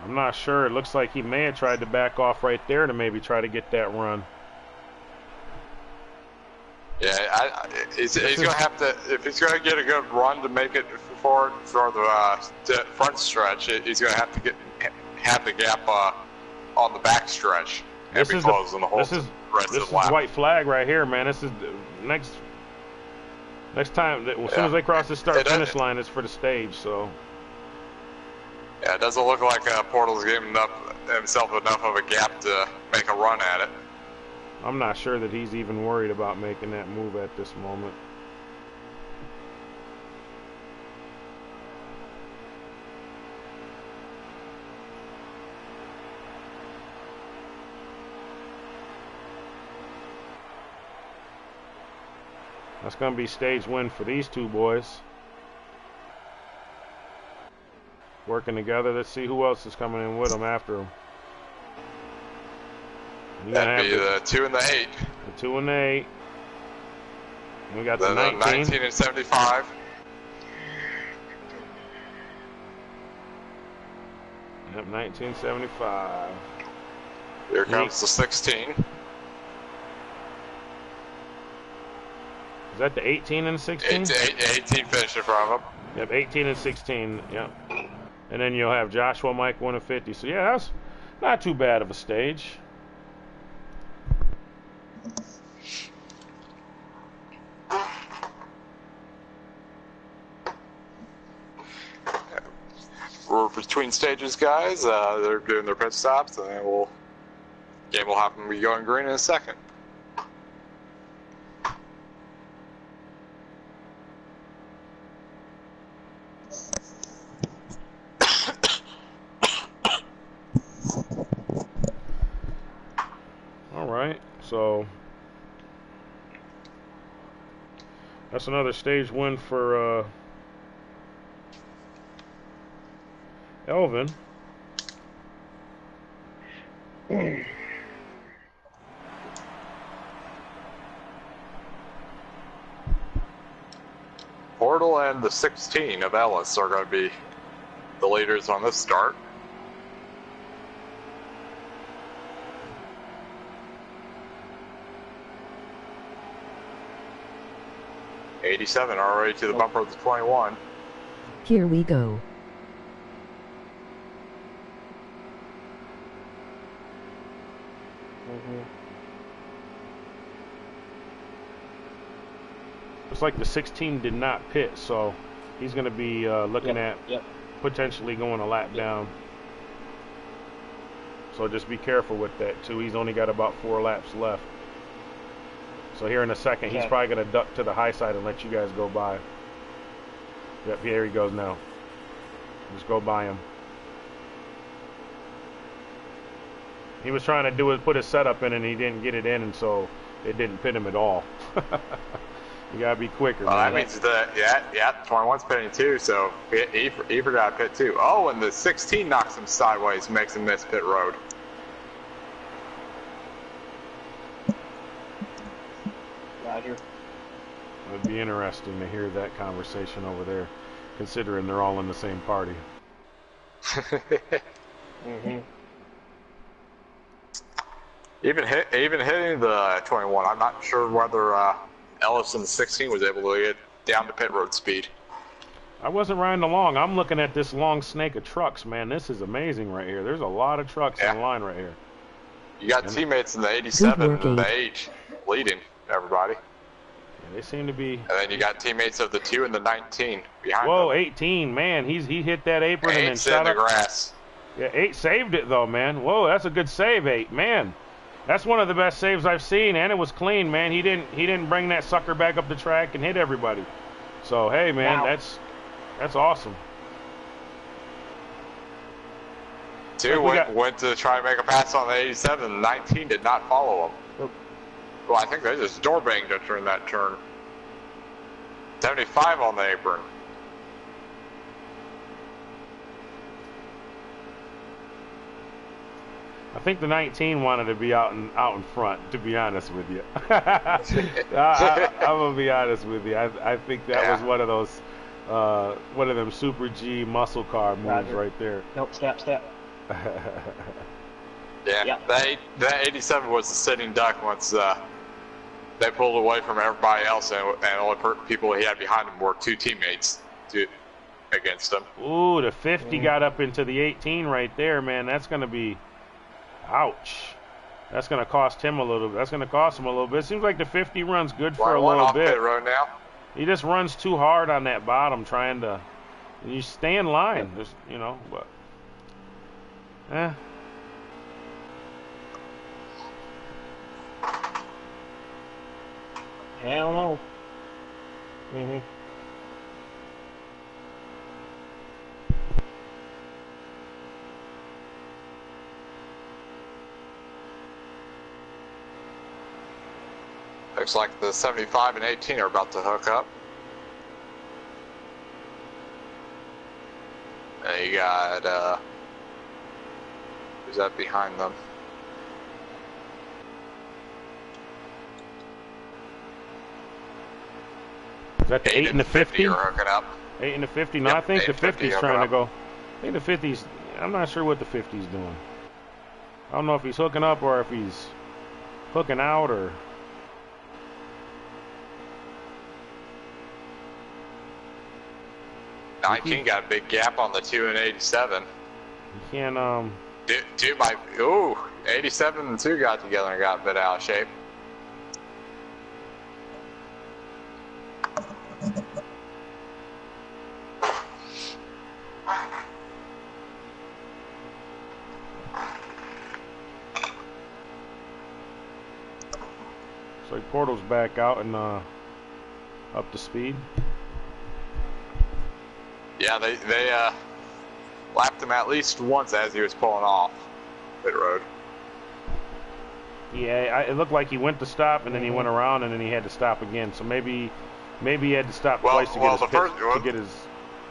I'm not sure. It looks like he may have tried to back off right there to maybe try to get that run. Yeah, he's going to have to, if he's going to get a good run to make it forward for the front stretch, he's going to have to have the gap on the back stretch and be closing the whole rest of the lap. White flag right here, man. This is the next time. As soon as they cross the start-finish line, it's for the stage, so... Yeah, it doesn't look like Portal's giving himself enough of a gap to make a run at it. I'm not sure that he's even worried about making that move at this moment. That's going to be stage win for these two boys. Working together. Let's see who else is coming in with them after them. That'd be the 2 and the 8. The 2 and the 8. We got the 19 and 75. Yep, 1975. Here comes the 16. Is that the 18 and 16? 18 finished in front of him. Yep, 18 and 16. Yep. And then you'll have Joshua, Mike 1 and 50. So yeah, that's not too bad of a stage. We're between stages, guys. They're doing their pit stops, and then game will happen to be going green in a second. All right, so that's another stage win for Elvin. Portal and the 16 of Ellis are going to be the leaders on this start. '87 already to the bumper of the 21. Here we go. Looks like the 16 did not pit, so he's going to be looking at potentially going a lap down. So just be careful with that too. He's only got about 4 laps left. So here in a second, he's probably going to duck to the high side and let you guys go by. Yep, here he goes now. Just go by him. He was trying to put his setup in, and he didn't get it in, and so it didn't pit him at all. You gotta be quicker. Well, that means that 21's pitting too, so he forgot to pit too. Oh, and the 16 knocks him sideways, makes him miss pit road. Roger. It'd be interesting to hear that conversation over there, considering they're all in the same party. Even hitting the 21, I'm not sure whether Ellis in the 16 was able to get down to pit road speed. I wasn't riding along. I'm looking at this long snake of trucks, man. This is amazing right here. There's a lot of trucks in line right here. You got teammates in the 87 and the 8 leading everybody. Yeah, they seem to be. And then you got teammates of the 2 and the 19 behind Whoa, them. 18, man. He hit that apron and then shot in the grass. Yeah, 8 saved it though, man. Whoa, that's a good save, 8, man. That's one of the best saves I've seen, and it was clean, man. He didn't bring that sucker back up the track and hit everybody. So hey, man, that's awesome. 2 went to try to make a pass on the 87. 19 did not follow him. Well, I think they just door banged it during that turn. 75 on the apron. I think the 19 wanted to be out in front, to be honest with you. I'm gonna be honest with you. I think that was one of them Super G muscle car moves right there. Nope, step. Yeah, that 87 was the sitting duck once they pulled away from everybody else, and only people he had behind him were 2 teammates against him. Ooh, the 50 got up into the 18 right there, man. That's gonna be. Ouch. That's going to cost him a little bit. That's going to cost him a little bit. It seems like the 50 runs good for a little bit. Pit road now. He just runs too hard on that bottom trying to... You stay in line, you know, but... Hell no. Looks like the 75 and 18 are about to hook up. And you got, who's that behind them? Is that the 8 and the 50? Are hooking up. 8 and the 50? No, I think the 50's trying to go. I think the 50's, I'm not sure what the 50's doing. I don't know if he's hooking up or if he's hooking out or... 19 got a big gap on the 2 and 87. You can't, 2 might, ooh, 87 and 2 got together and got a bit out of shape. So Portal's back out and up to speed. Yeah, they lapped him at least once as he was pulling off pit road. Yeah, it looked like he went to stop and then he went around and then he had to stop again. So maybe he had to stop twice to get his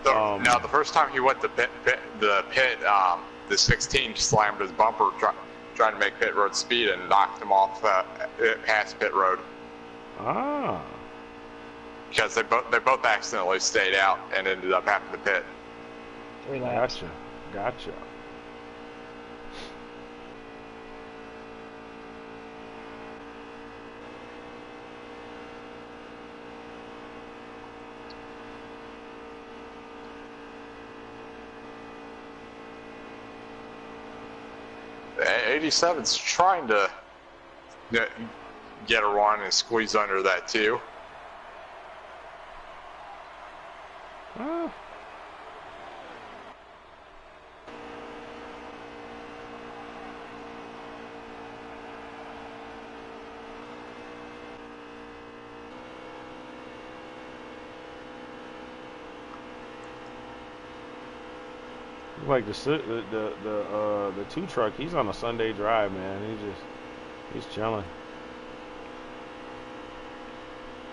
No, the first time he went to the 16 slammed his bumper trying to make pit road speed and knocked him off past pit road. Ah. Because they both accidentally stayed out and ended up having to pit. Gotcha. The 87's trying to get a run and squeeze under that too. Oh. Like the 2 truck, he's on a Sunday drive, man. He's chilling.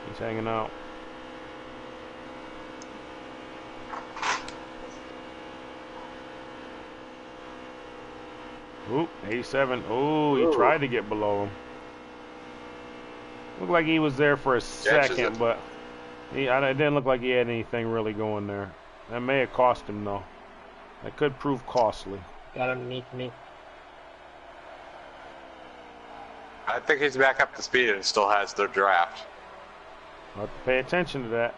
He's hanging out. Oop, 87. Oh, he tried to get below him. Looked like he was there for a second, but it didn't look like he had anything really going there. That may have cost him, though. That could prove costly. Got underneath me. I think he's back up to speed and still has their draft. I'll have to pay attention to that.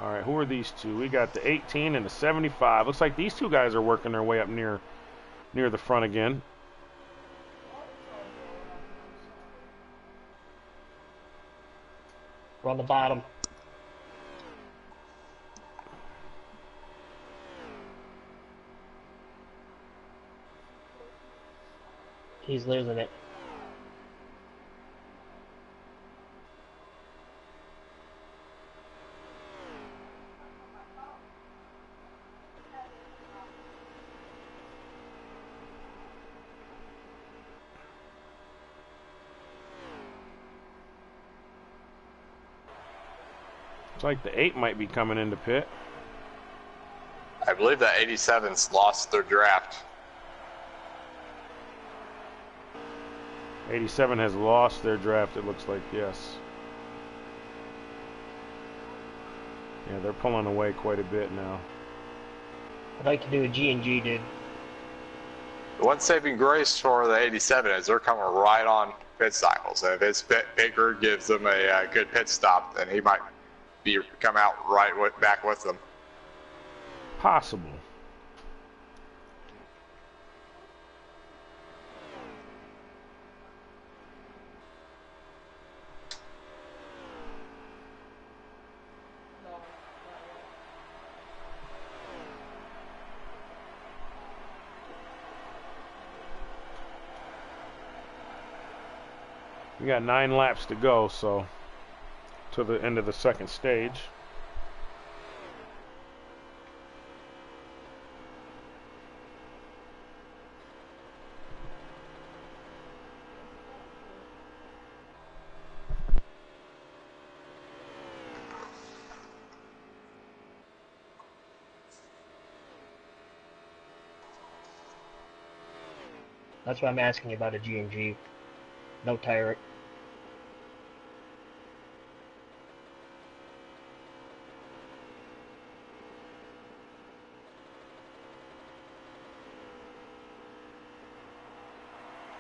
All right, who are these two? We got the 18 and the 75. Looks like these 2 guys are working their way up near the front again. We're on the bottom. He's losing it. Looks like the 8 might be coming into pit. I believe that 87's lost their draft. 87 has lost their draft, it looks like, yes. Yeah, they're pulling away quite a bit now. I'd like to do a G&G, dude. The one saving grace for the 87 is they're coming right on pit cycles. And if his Baker gives them a good pit stop, then he might come out right back with them. Possible. We got 9 laps to go, so to the end of the second stage. That's why I'm asking you about a G&G. No tire.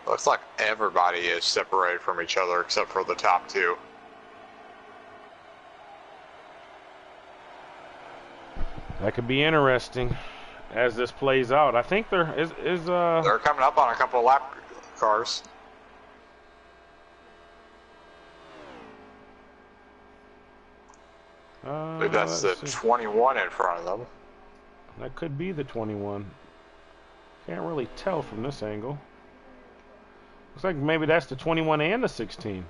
Looks like everybody is separated from each other except for the top 2. That could be interesting as this plays out. I think there is They're coming up on a couple of lap cars. I think that's the 21 in front of them. That could be the 21. Can't really tell from this angle. Looks like maybe that's the 21 and the 16.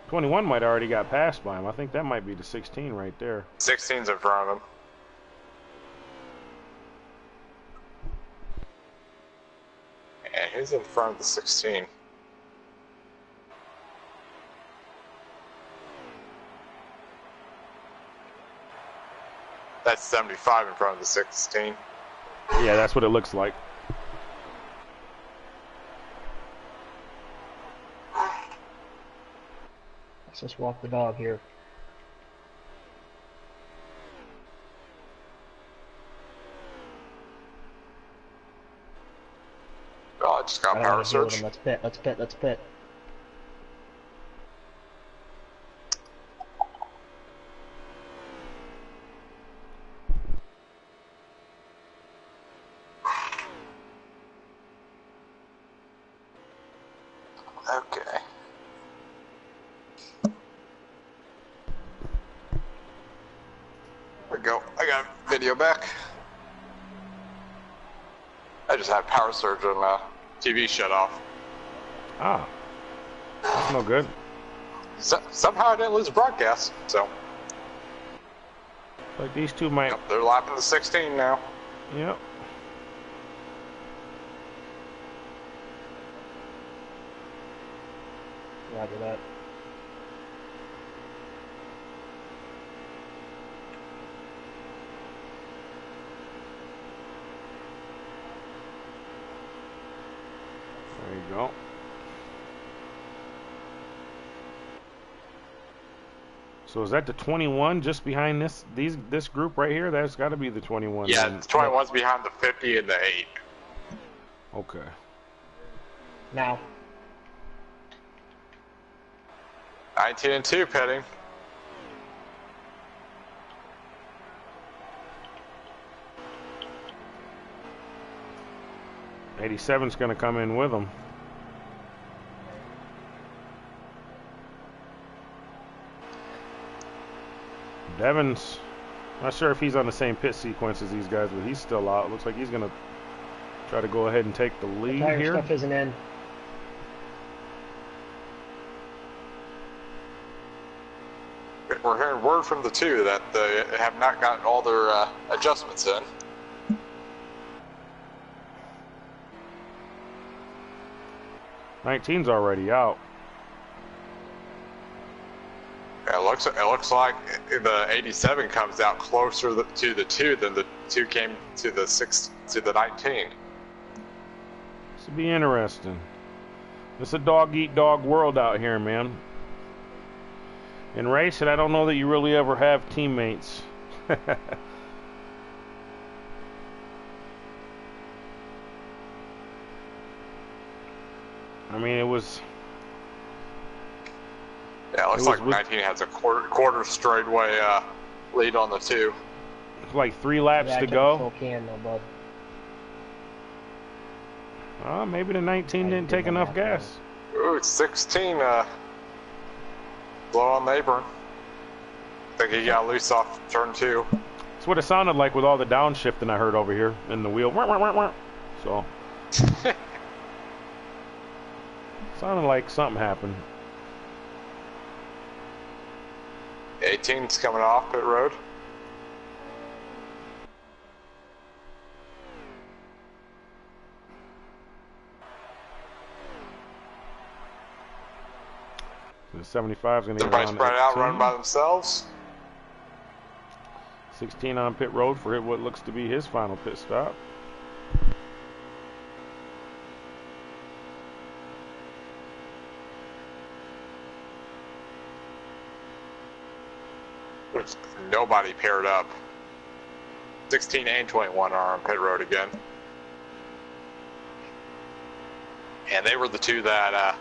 '21 might already got passed by him. I think that might be the 16 right there. 16's in front of him. And who's in front of the 16? That's 75 in front of the 16. Yeah, that's what it looks like. Let's just walk the dog here. Oh, I just got power surge. Let's pit, let's pit, let's pit. Okay. There we go. I got video back. I just had power surge and TV shut off. Ah. That's no good. Somehow I didn't lose the broadcast, so. Like these two might. Yep, they're lapping the 16 now. Yep. Roger that. There you go. So is that the 21 just behind this group right here? That's got to be the 21. Yeah, then. the 21's behind the 50 and the 8. Okay. Now. 19 and 2 pitting. '87's going to come in with them. Devin's not sure if he's on the same pit sequence as these guys, but he's still out. Looks like he's going to try to go ahead and take the lead the tire here. Stuff isn't in. We're hearing word from the 2 that they have not gotten all their adjustments in. 19's already out. It looks like the 87 comes out closer to the 2 than the 2 came to the 19. This will be interesting. It's a dog-eat-dog world out here, man. In racing, I don't know that you really ever have teammates. I mean, it was... Yeah, it looks like 19 has a quarter straightaway lead on the 2. Like 3 laps to go. Maybe the 19 didn't take enough gas. Ooh, it's 16 blow on the apron. I think he got loose off turn 2. That's what it sounded like with all the downshifting I heard over here in the wheel. So sounded like something happened. 18's coming off pit road. The 75's going to get Everybody around spread out, running by themselves. 16 on pit road for what looks to be his final pit stop. There's nobody paired up. 16 and 21 are on pit road again. And they were the 2 that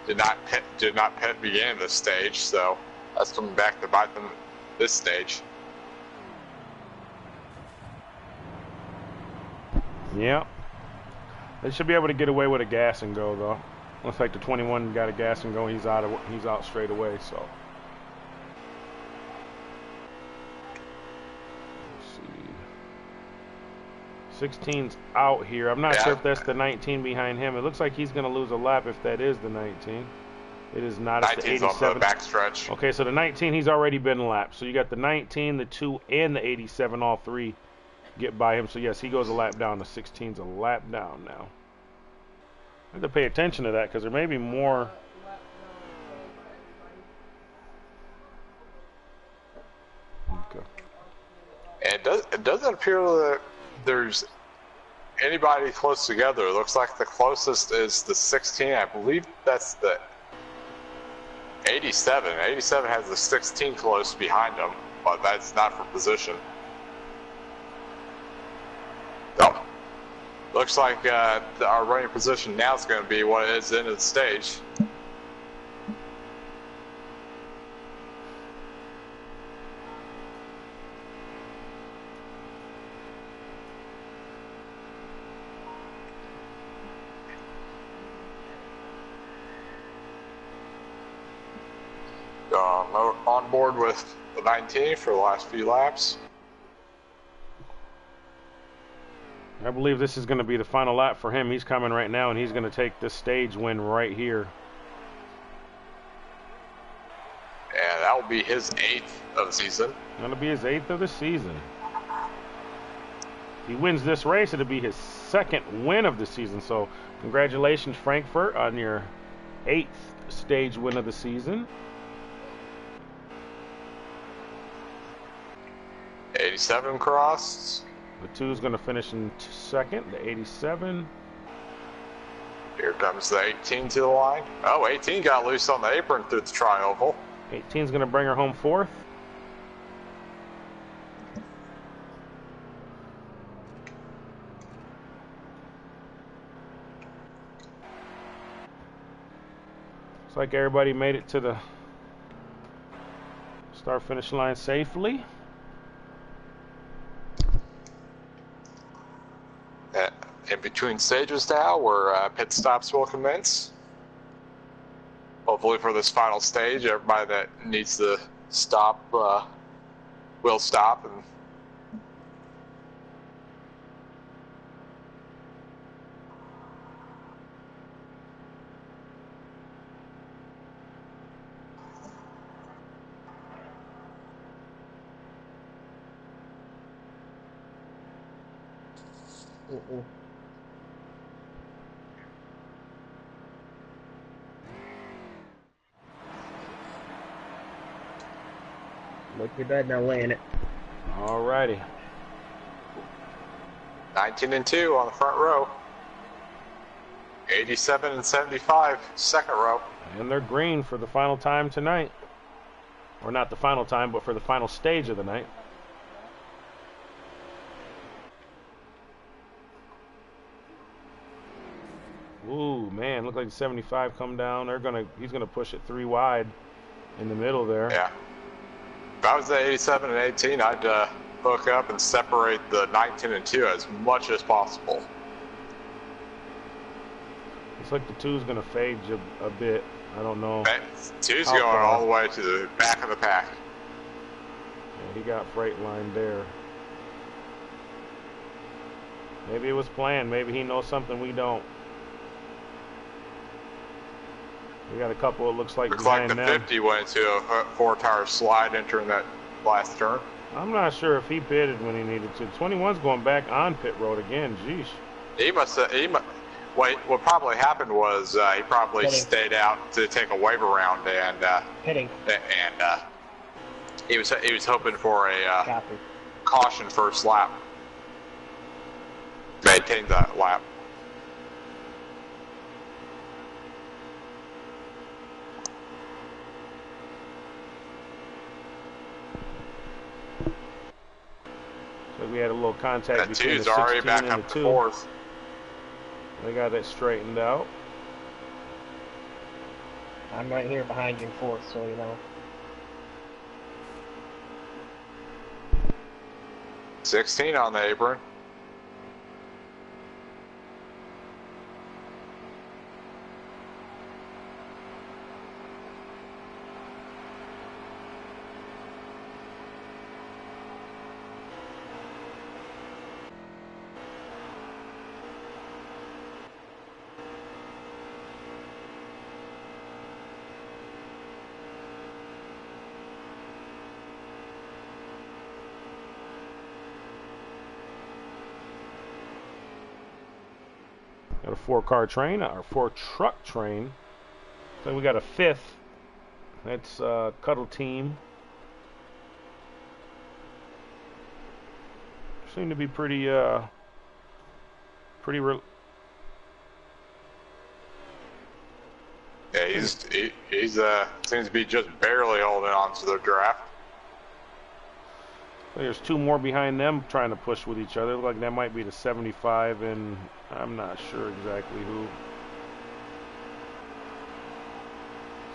did not pit begin this stage, so that's coming back to bite them this stage. Yeah. They should be able to get away with a gas and go though. Looks like the 21 got a gas and go. He's out straight away, so. Let's see. 16's out here. I'm not sure if that's the 19 behind him. It looks like he's going to lose a lap if that is the 19. It is not. It's the 87. 19's on the backstretch. Okay, so the 19, he's already been lapped. So you got the 19, the 2, and the 87, all 3 get by him. So yes, he goes a lap down. The 16's a lap down now. I have to pay attention to that because there may be more. Okay. It doesn't appear that there's anybody close together. It looks like the closest is the 16. I believe that's the 87. 87 has the 16 close behind him, but that's not for position. Oh. Looks like our running position now is going to be what it is in the stage. On board with the 19 for the last few laps. I believe this is going to be the final lap for him. He's coming right now, and he's going to take this stage win right here. And that will be his 8th of the season. That'll be his 8th of the season. If he wins this race, it'll be his 2nd win of the season. So congratulations, Frankfurt, on your 8th stage win of the season. 87 crossed. The 2 is going to finish in 2nd, the 87. Here comes the 18 to the line. Oh, 18 got loose on the apron through the tri-oval. 18 is going to bring her home 4th. Looks like everybody made it to the start-finish line safely. In between stages now, where pit stops will commence. Hopefully for this final stage, everybody that needs to stop will stop. And Look your bed now, laying it. Alrighty. 19 and 2 on the front row. 87 and 75 second row. And they're green for the final time tonight. Or not the final time, but for the final stage of the night. Ooh, man, look like 75 come down. He's gonna push it 3 wide in the middle there. Yeah. If I was at 87 and 18, I'd hook up and separate the 19 and 2 as much as possible. Looks like the 2's gonna fade a bit. I don't know. 2's going all the way to the back of the pack. Yeah, he got freight line there. Maybe it was planned. Maybe he knows something we don't. We got a couple, it looks like behind the them. 50 went into a 4-tire slide entering that last turn. I'm not sure if he pitted when he needed to. 21's going back on pit road again. Jeez. What probably happened was he probably stayed out to take a wave around and he was hoping for a caution first lap. Maintain that lap. So we had a little contact between the 16 already back and up the to 2. fourth. They got that straightened out. I'm right here behind you in 4th, so you know. 16 on the apron. Got a 4-car train, or 4-truck train. So we got a 5th. That's Cuddle Team. Seem to be pretty, yeah, he's seems to be just barely holding on to the draft. There's 2 more behind them trying to push with each other. Look like that might be the 75, and I'm not sure exactly who.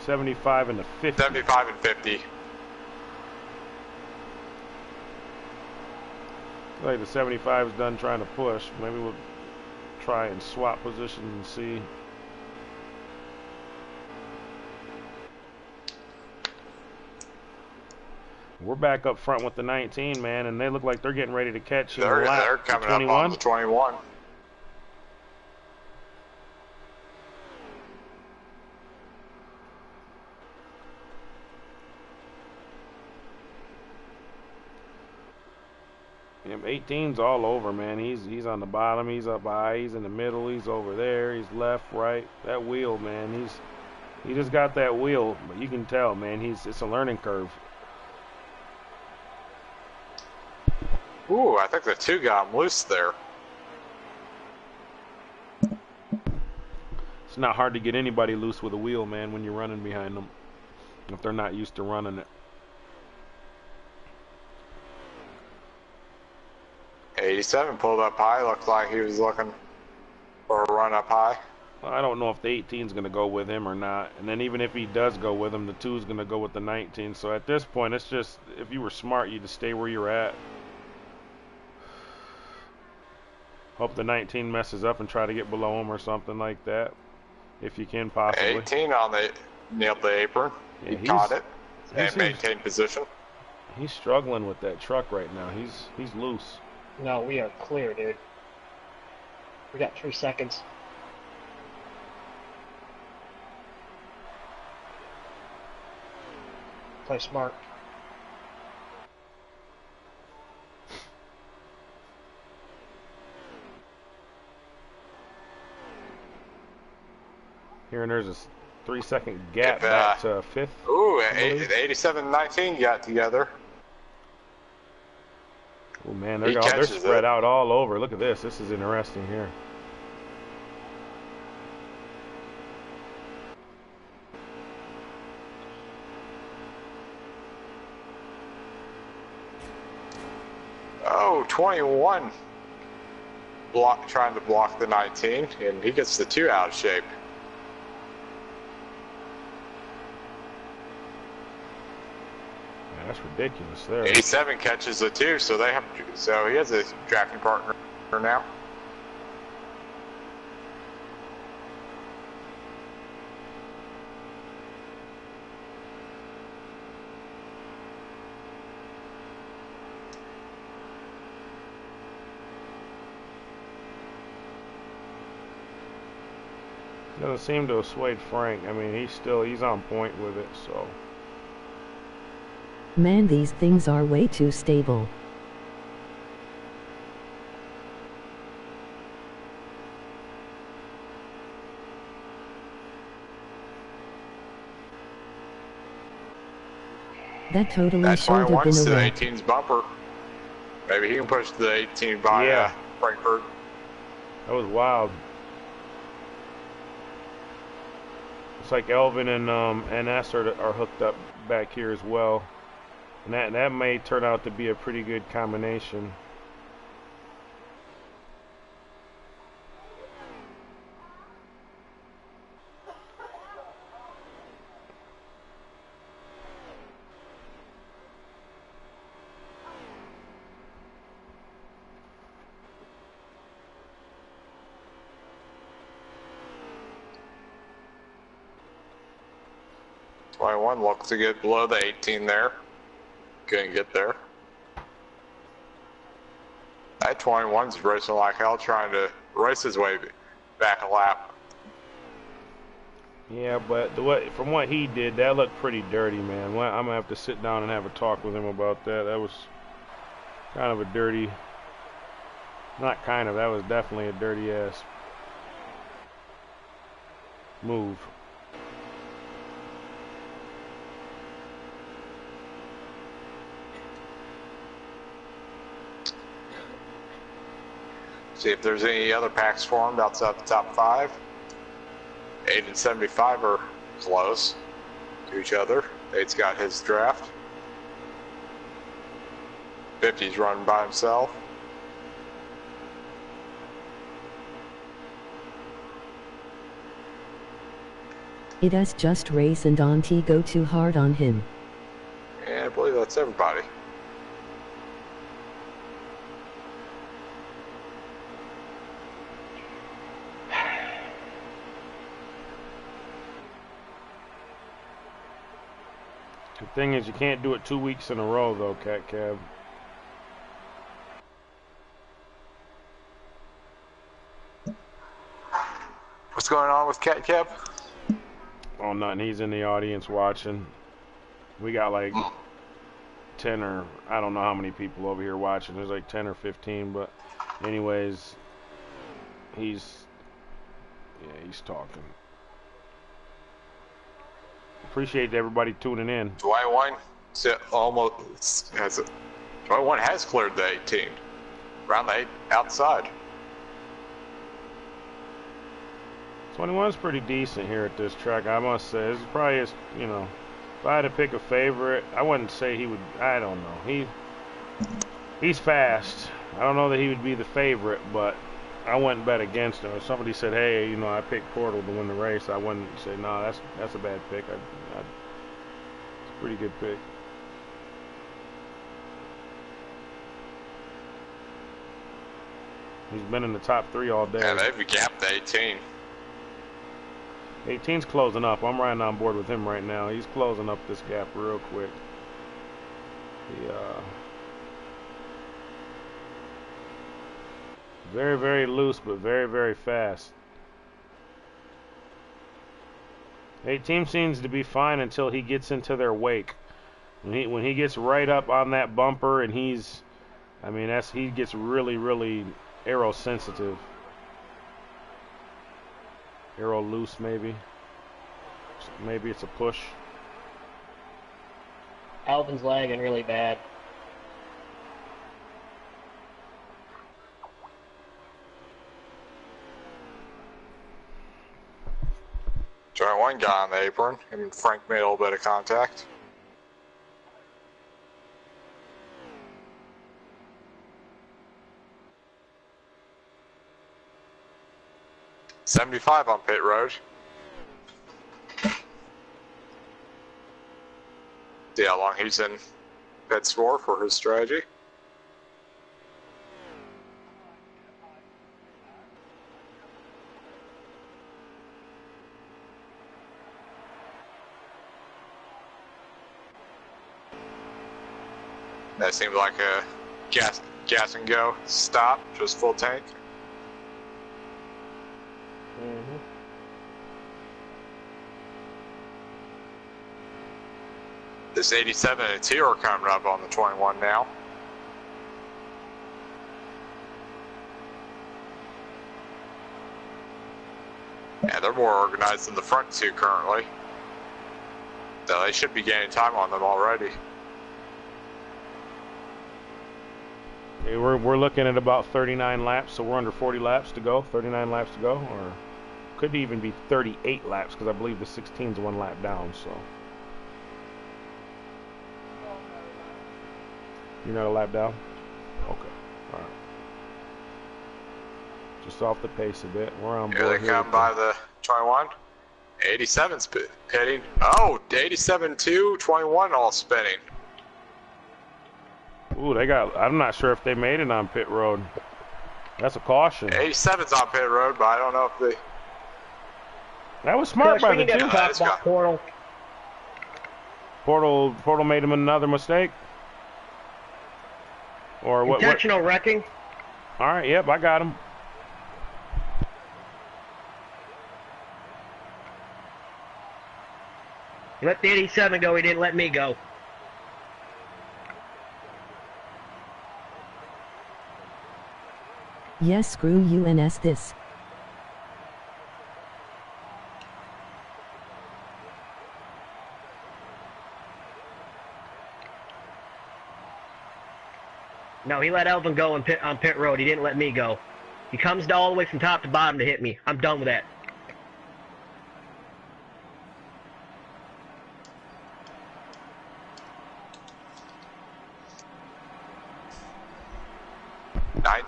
75 and the 50. 75 and 50. Like the 75 is done trying to push. Maybe we'll try and swap positions and see. We're back up front with the 19, man, and they look like they're getting ready to catch him. They're coming up on the 21. Yeah, 18's all over, man. He's on the bottom, he's up high, he's in the middle, he's over there, he's left, right. That wheel, man, he just got that wheel, but you can tell, man, it's a learning curve. Ooh, I think the 2 got him loose there. It's not hard to get anybody loose with a wheel, man, when you're running behind them, if they're not used to running it. 87 pulled up high. Looked like he was looking for a run up high. Well, I don't know if the 18's going to go with him or not. And then even if he does go with him, the 2's going to go with the 19. So at this point, it's just, if you were smart, you'd just stay where you're at. Hope the 19 messes up and try to get below him or something like that, if you can possibly. 18 nailed the apron. Yeah, he caught it and maintained position. He's struggling with that truck right now. He's loose. No, we are clear, dude. We got 3 seconds. Play smart. Here and there's a 3-second gap back to 5th. Ooh, 87-19 got together. Oh man, they're spread out all over. Look at this. This is interesting here. Oh, 21. Trying to block the 19, and he gets the 2 out of shape. Man, that's ridiculous there. 87 catches the 2, so he has a drafting partner now. Doesn't seem to have swayed Frank. I mean, he's on point with it, so. Man, these things are way too stable. That totally should have been a to the wreck. 18's bumper. Maybe he can push the 18 by Frankfurt. That was wild. Looks like Elvin and NS are hooked up back here as well, and that may turn out to be a pretty good combination. One looks to get below the 18 there. Couldn't get there. That 21's racing like hell, trying to race his way back a lap. Yeah, but from what he did, that looked pretty dirty, man. Well, I'm gonna have to sit down and have a talk with him about that. That was kind of a dirty. Not kind of. That was definitely a dirty ass move. See if there's any other packs formed outside the top 5. 8 and 75 are close to each other. 8's got his draft. 50's running by himself. It is just race and Auntie go too hard on him. And I believe that's everybody. The thing is, you can't do it 2 weeks in a row, though, Cat Cab. What's going on with Cat Cab? Oh, nothing. He's in the audience watching. We got like 10 or I don't know how many people over here watching. There's like 10 or 15, but anyways, he's talking. Appreciate everybody tuning in. Dwight Wine almost has it. Dwight Wine has cleared the 18. Around the 8 outside. 21's pretty decent here at this track, I must say. This is probably his, if I had to pick a favorite, I wouldn't say he would, I don't know. He's fast. I don't know that he would be the favorite, but I wouldn't bet against him. If somebody said, hey, I picked Portal to win the race, I wouldn't say, no, that's a bad pick. It's a pretty good pick. He's been in the top 3 all day. Yeah, they've gapped the 18. 18's closing up. I'm riding on board with him right now. He's closing up this gap real quick. Very, very loose, but very, very fast. 18 seems to be fine until he gets into their wake. When he gets right up on that bumper, and he gets really, really aero sensitive. Aero loose, maybe. Maybe it's a push. Alvin's lagging really bad. 21 got on the apron, and Frank made a little bit of contact. .75 on pit road. See how long he's in pit score for his strategy. That seemed like a gas and go stop, just full tank. Mm-hmm. This 87 and 2 are coming up on the 21 now. Yeah, they're more organized than the front two currently. So they should be gaining time on them already. Okay, we're looking at about 39 laps, so we're under 40 laps to go. 39 laps to go, or could even be 38 laps because I believe the 16's one lap down. So you're not a lap down. Okay, all right. Just off the pace a bit. We're on board. Here they come by the 21. 87's pitting. Oh, 87, 2, 21 all spinning. Ooh, they got. I'm not sure if they made it on pit road. That's a caution. 87's on pit road, but I don't know if they. That was smart by the two. Portal made him another mistake. Or what? Intentional wrecking. All right. Yep, I got him. Let the 87 go. He didn't let me go. Yes, screw you and S this. No, he let Elvin go on pit road. He didn't let me go. He comes all the way from top to bottom to hit me. I'm done with that.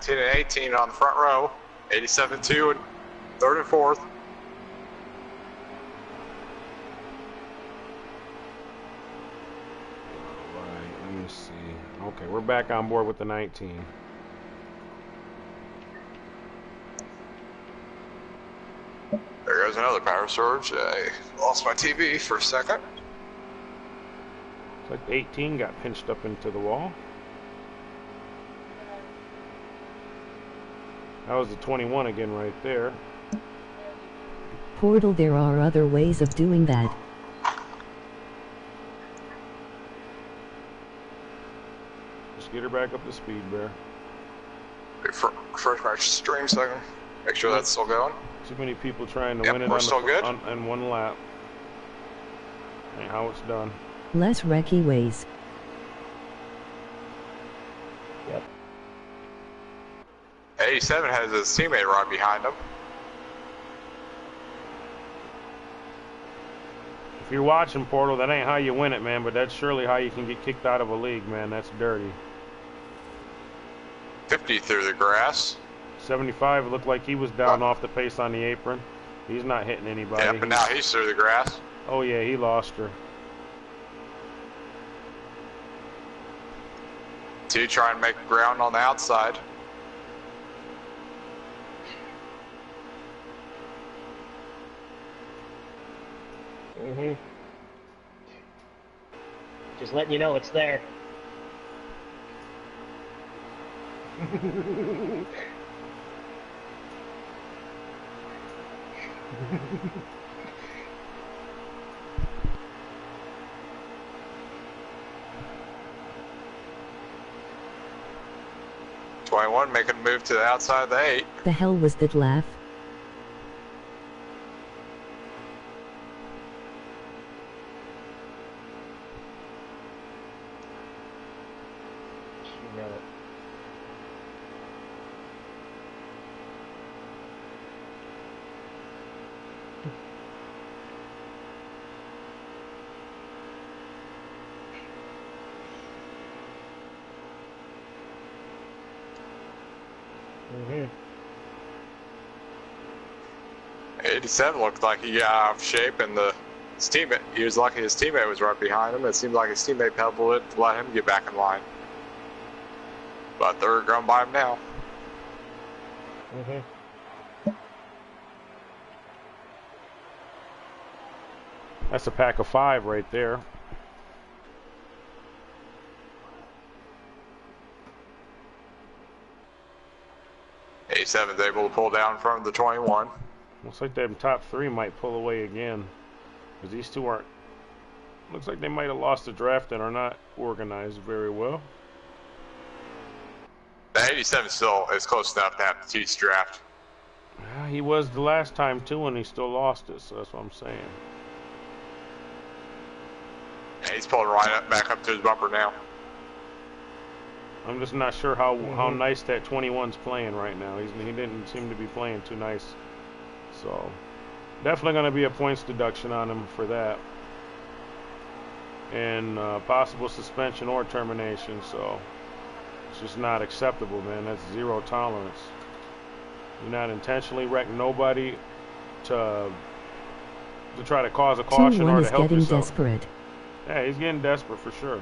And 18 on the front row, 87-2 and third and fourth. Alright, let me see. Okay, we're back on board with the 19. There goes another power surge. I lost my TV for a second. It's like 18 got pinched up into the wall. That was the 21 again right there. Portal, there are other ways of doing that. Just get her back up to speed, Bear. Refresh my stream so I can make sure that's still going. Too many people trying to win it on one lap. And how it's done. Less wrecky ways. Yep. 87 has his teammate right behind him. If you're watching, Portal, that ain't how you win it, man, but that's surely how you can get kicked out of a league, man. That's dirty. 50 through the grass. 75 looked like he was down off the pace on the apron. He's not hitting anybody. Yeah, but now he's through the grass. Oh, yeah, he lost her. 2 trying to make ground on the outside. Mm-hmm. Just letting you know it's there. .21 making a move to the outside of the 8. The hell was that laugh? Mm-hmm. 87 looked like he got out of shape, and his teammate, he was lucky his teammate was right behind him. It seemed like his teammate pedaled it to let him get back in line. But they're going by him now. Mm-hmm. That's a pack of 5 right there. A7's able to pull down from the 21. Looks like them top 3 might pull away again. Because these two aren't... Looks like they might have lost the draft and are not organized very well. The 87 still is close enough to have the Chiefs draft. Yeah, he was the last time too, and he still lost it, so that's what I'm saying. Yeah, he's pulling right up, back up to his bumper now. I'm just not sure how nice that 21's playing right now. He didn't seem to be playing too nice. So, definitely going to be a points deduction on him for that. And possible suspension or termination, so it's just not acceptable, man. That's zero tolerance. You're not intentionally wrecking nobody to try to cause a caution or to help getting yourself. Desperate. Yeah, he's getting desperate for sure.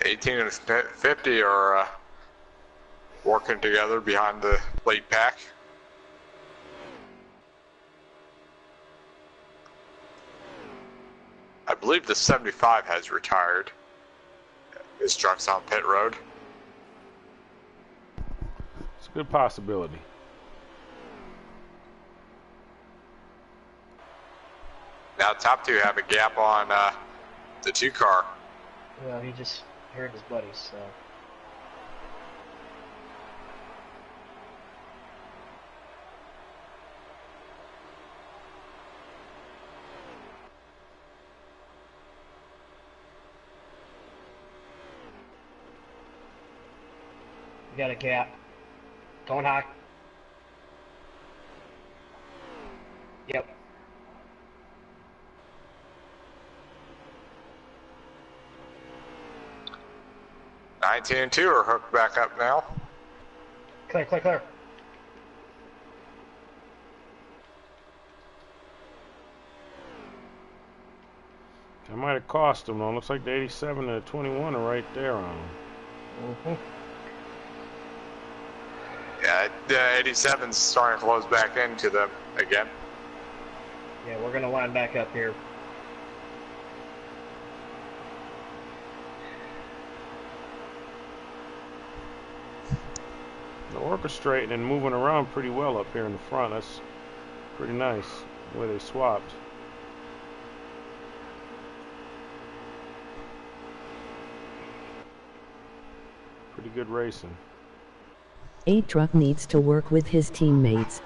'18 and '50 are working together behind the lead pack. I believe the 75 has retired. His truck's on pit road. It's a good possibility. Now top 2 have a gap on the 2 car. Well, he just heard his buddies, so. We got a gap. Going high. Yep. '19 and 2 are hooked back up now. Clear, clear, clear. That might have cost him though. Looks like the 87 and the 21 are right there on him. Mm-hmm. Yeah, the 87's starting to close back into them again. Yeah, we're gonna line back up here. They're orchestrating and moving around pretty well up here in the front. That's pretty nice the way they swapped. Pretty good racing. 8 truck needs to work with his teammates.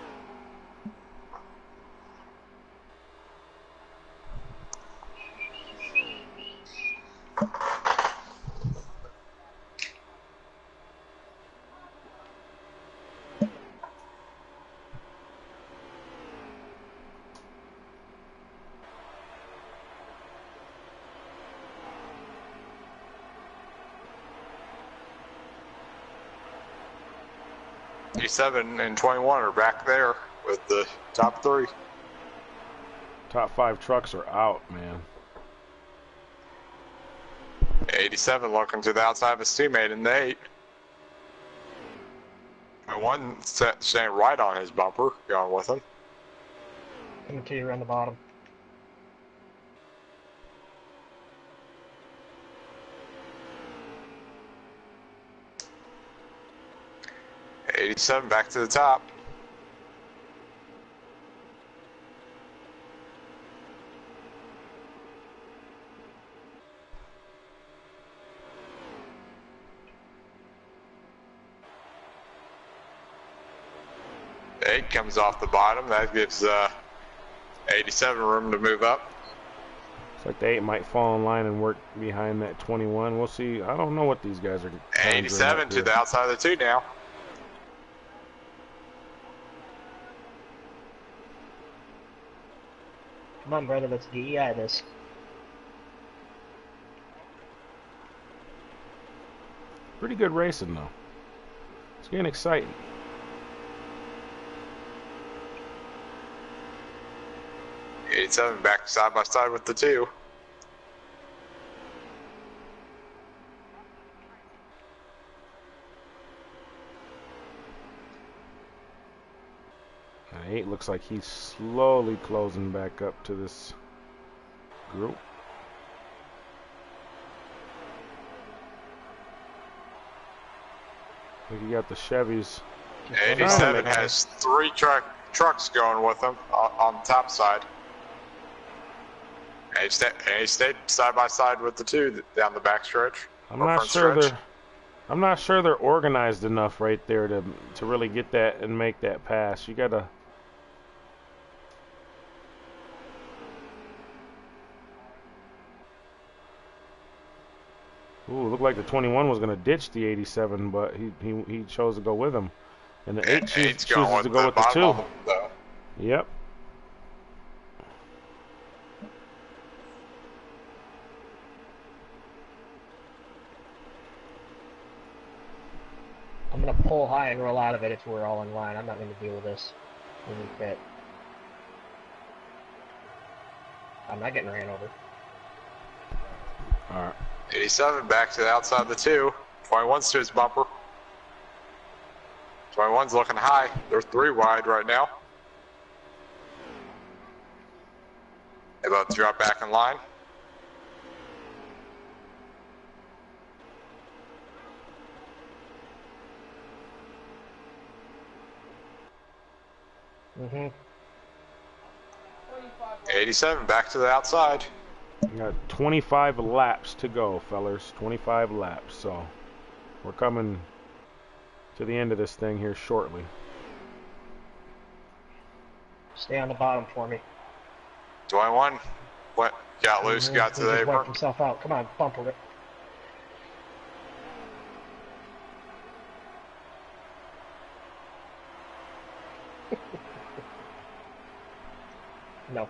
'87 and 21 are back there with the top 3. Top 5 trucks are out, man. 87 looking to the outside of his teammate in the 8. And one staying right on his bumper, going with him. Coming to you around the bottom. '87 back to the top. Eight comes off the bottom. That gives 87 room to move up. Looks like the 8 might fall in line and work behind that 21. We'll see. I don't know what these guys are. 87 to the outside of the 2 now. Come on, brother, let's DEI this. Pretty good racing, though. It's getting exciting. '87 back side by side with the 2. And 8 looks like he's slowly closing back up to this group. I think you got the Chevys. 87 has 3 trucks going with him on the top side. And he stayed side by side with the 2 down the back stretch. I'm not sure they're organized enough right there to really get that and make that pass. You gotta. Ooh, looked like the 21 was gonna ditch the 87, but he chose to go with him, and the 8 chooses to go with the 2. Yep. I'm going to pull high and roll out of it if we're all in line. I'm not going to deal with this when we fit. I'm not getting ran over. All right. 87 back to the outside of the 2. 21's to his bumper. 21's looking high. They're 3 wide right now. They both drop back in line. Mm-hmm. 87 back to the outside. We got 25 laps to go, fellers. 25 laps. So we're coming to the end of this thing here shortly. Stay on the bottom for me. 21 went, got loose, got to the apron. Wiped himself out. Come on, bumper it. No.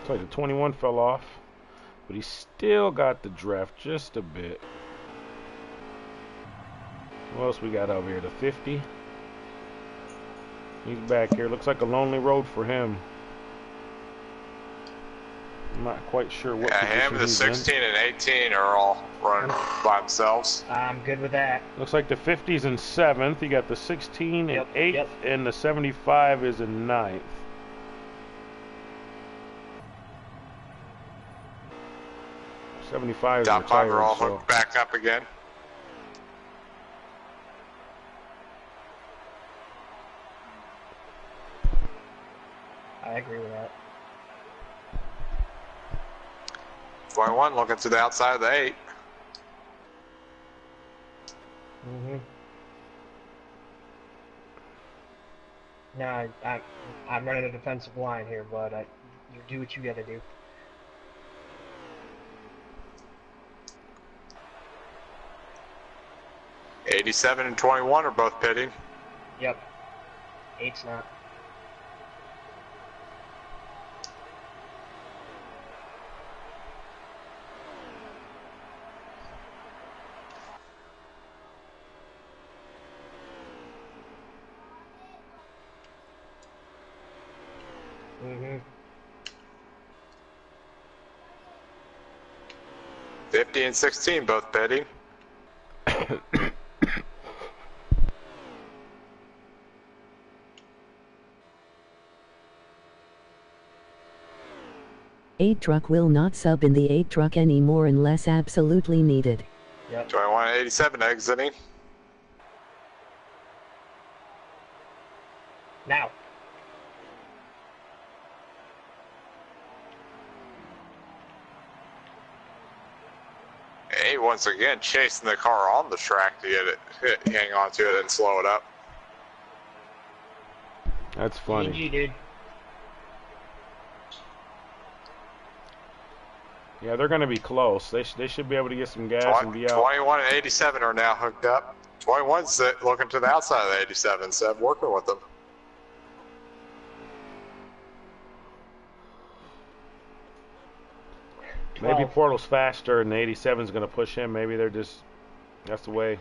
Like the 21 fell off, but he still got the draft just a bit. What else we got over here? The 50. He's back here. Looks like a lonely road for him. I'm not quite sure what position him, the 16 and 18 are all running by themselves. I'm good with that. Looks like the 50's in 7th. You got the 16 in 8th, and the 75 is in 9th. Top 5 are all hooked back up again. I agree with that. 21 looking to the outside of the 8. Mm-hmm. No, I'm running a defensive line here, but you do what you gotta do. '87 and 21 are both pitting. Yep. 8's not. Mm-hmm. 50 and 16 both pitting. Eight truck will not sub in the 8 truck anymore unless absolutely needed. Yep. 21 and 87 exiting. Now. Hey, once again, chasing the car on the track to get it, hang on to it and slow it up. That's funny. GG, dude. Yeah, they're going to be close. They should be able to get some gas and be out. 21 and 87 are now hooked up. 21's looking to the outside of the 87 instead of working with them. Maybe Portal's faster and the 87's going to push him. Maybe they're just, that's the way.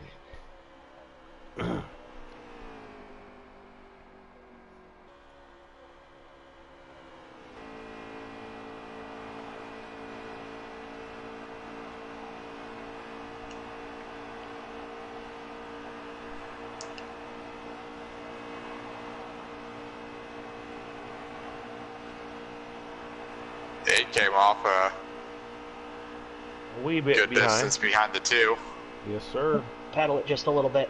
8 came off a wee bit good behind. distance behind the 2. Yes, sir. Pedal it just a little bit.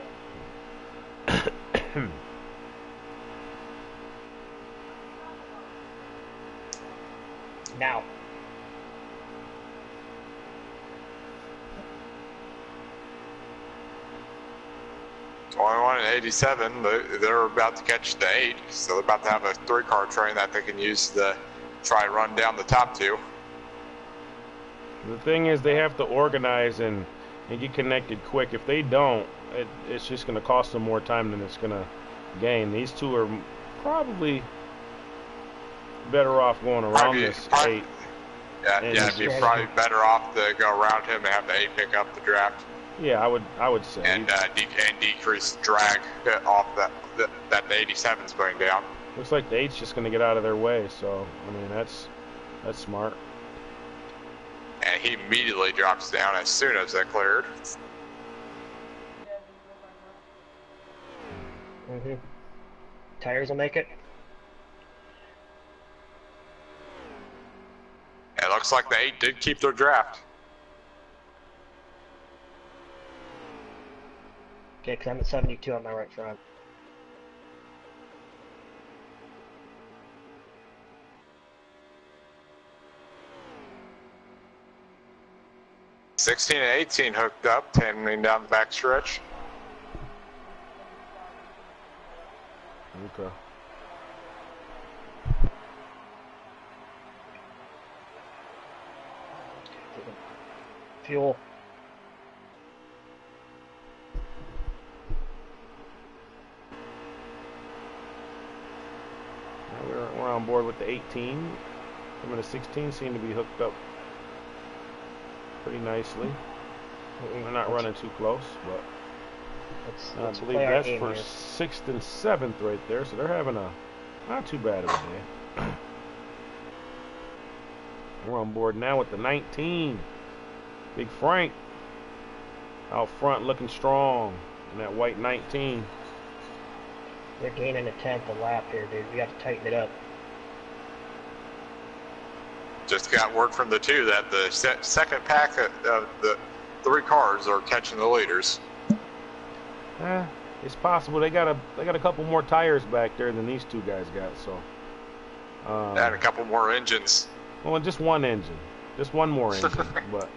Now. And 87, they're about to catch the 8, so they're about to have a 3-car train that they can use to try and run down the top 2. The thing is, they have to organize and get connected quick. If they don't, it's just going to cost them more time than it's going to gain. These two are probably better off going around this 8. Yeah, it'd be probably better off to go around him and have the 8 pick up the draft. Yeah, I would say. And decrease drag off that the 87's going down. Looks like the 8's just going to get out of their way, so, I mean, that's smart. And he immediately drops down as soon as that cleared. Tires will make it. It looks like the 8 did keep their draft. Okay, because I'm at 72 on my right front. '16 and 18 hooked up, 10 down the back stretch. Okay. Fuel. We're on board with the 18. Some of the 16 seem to be hooked up pretty nicely. They're not running too close, but I believe that's for 6th and 7th right there. So they're having a not too bad of a day. We're on board now with the 19. Big Frank out front looking strong in that white 19. They're gaining a 10th a lap here, dude. We got to tighten it up. Just got word from the 2 that the second pack of the 3 cars are catching the leaders. It's possible. They got a couple more tires back there than these 2 guys got. So. And a couple more engines. Well, just one engine, just one more engine, but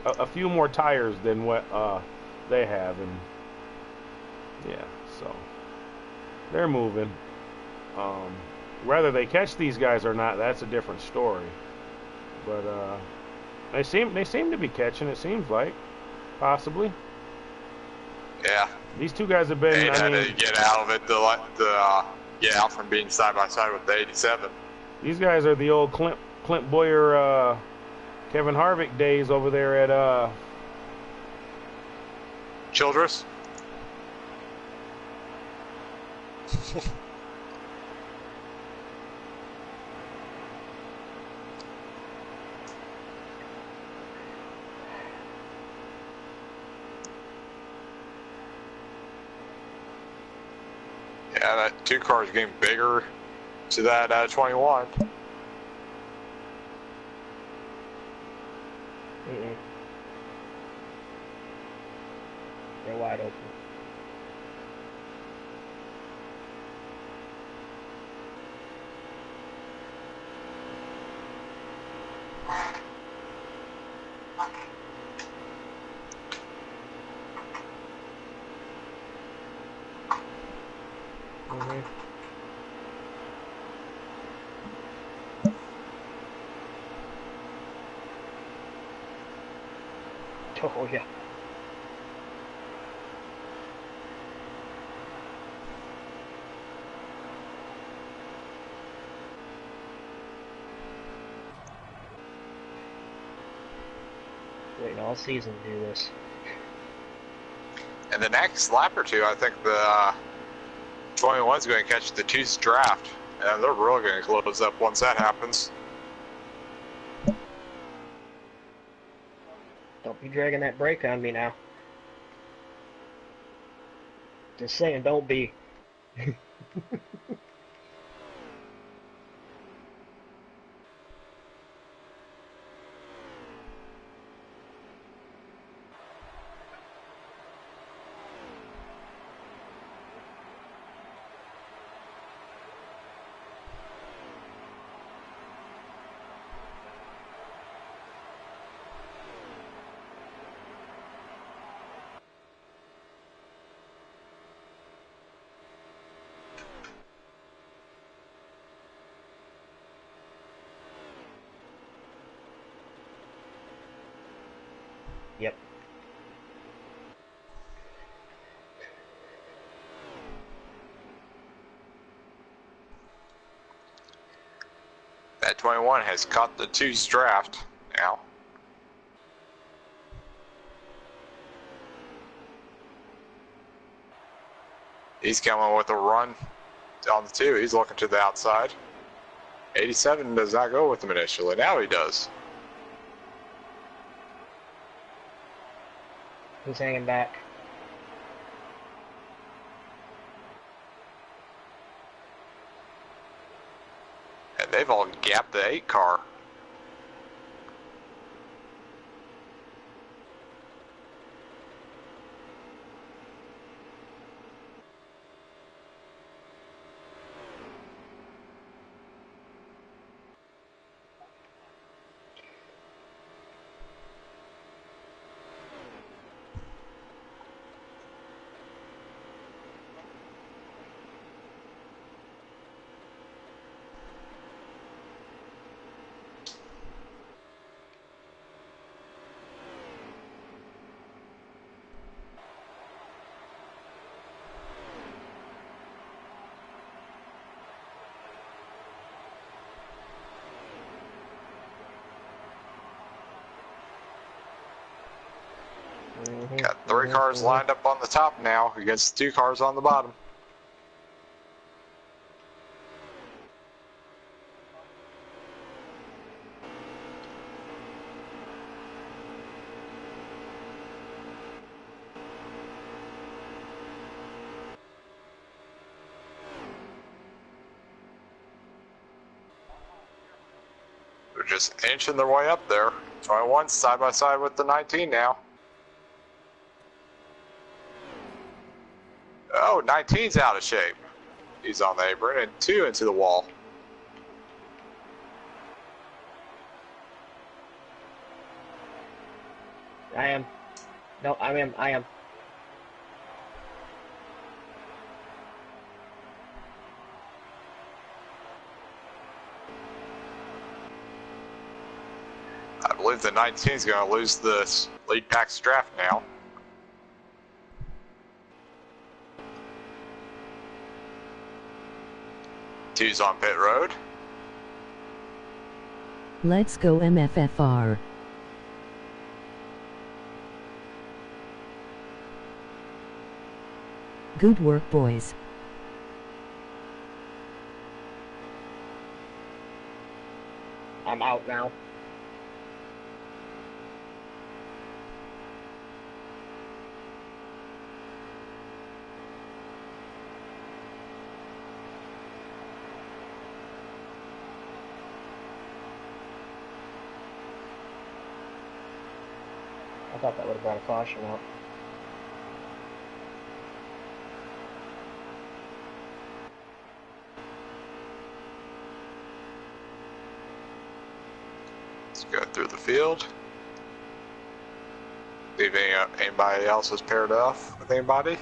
a few more tires than what they have, and yeah, so they're moving. Whether they catch these guys or not, that's a different story. But they seem to be catching. It seems like possibly. Yeah. These 2 guys have been. They had to get out of it to get out from being side by side with the 87. These guys are the old Clint Boyer, Kevin Harvick days over there at Childress. Yeah, that 2 car is getting bigger to that 21. They're wide open. Mm-hmm. Oh, yeah. Waiting all season to do this. And the next lap or two, I think the 21's going to catch the 2's draft, and they're really going to close up once that happens. Don't be dragging that brake on me now. Just saying, don't be. Yep. That 21 has caught the 2's draft now. He's coming with a run on the 2. He's looking to the outside. 87 does not go with him initially. Now he does. Who's hanging back? And they've all gapped the 8 car. Got 3 cars lined up on the top now against 2 cars on the bottom. They're just inching their way up there. 21 side by side with the 19 now. Oh, 19's out of shape. He's on the apron and 2 into the wall. I am. No, I am. I believe the 19's going to lose this lead pack's draft now. Two's on pit road. Let's go MFFR. Good work, boys. I'm out now. I thought that would have brought a caution out. Let's go through the field. See if anybody else is paired off with anybody.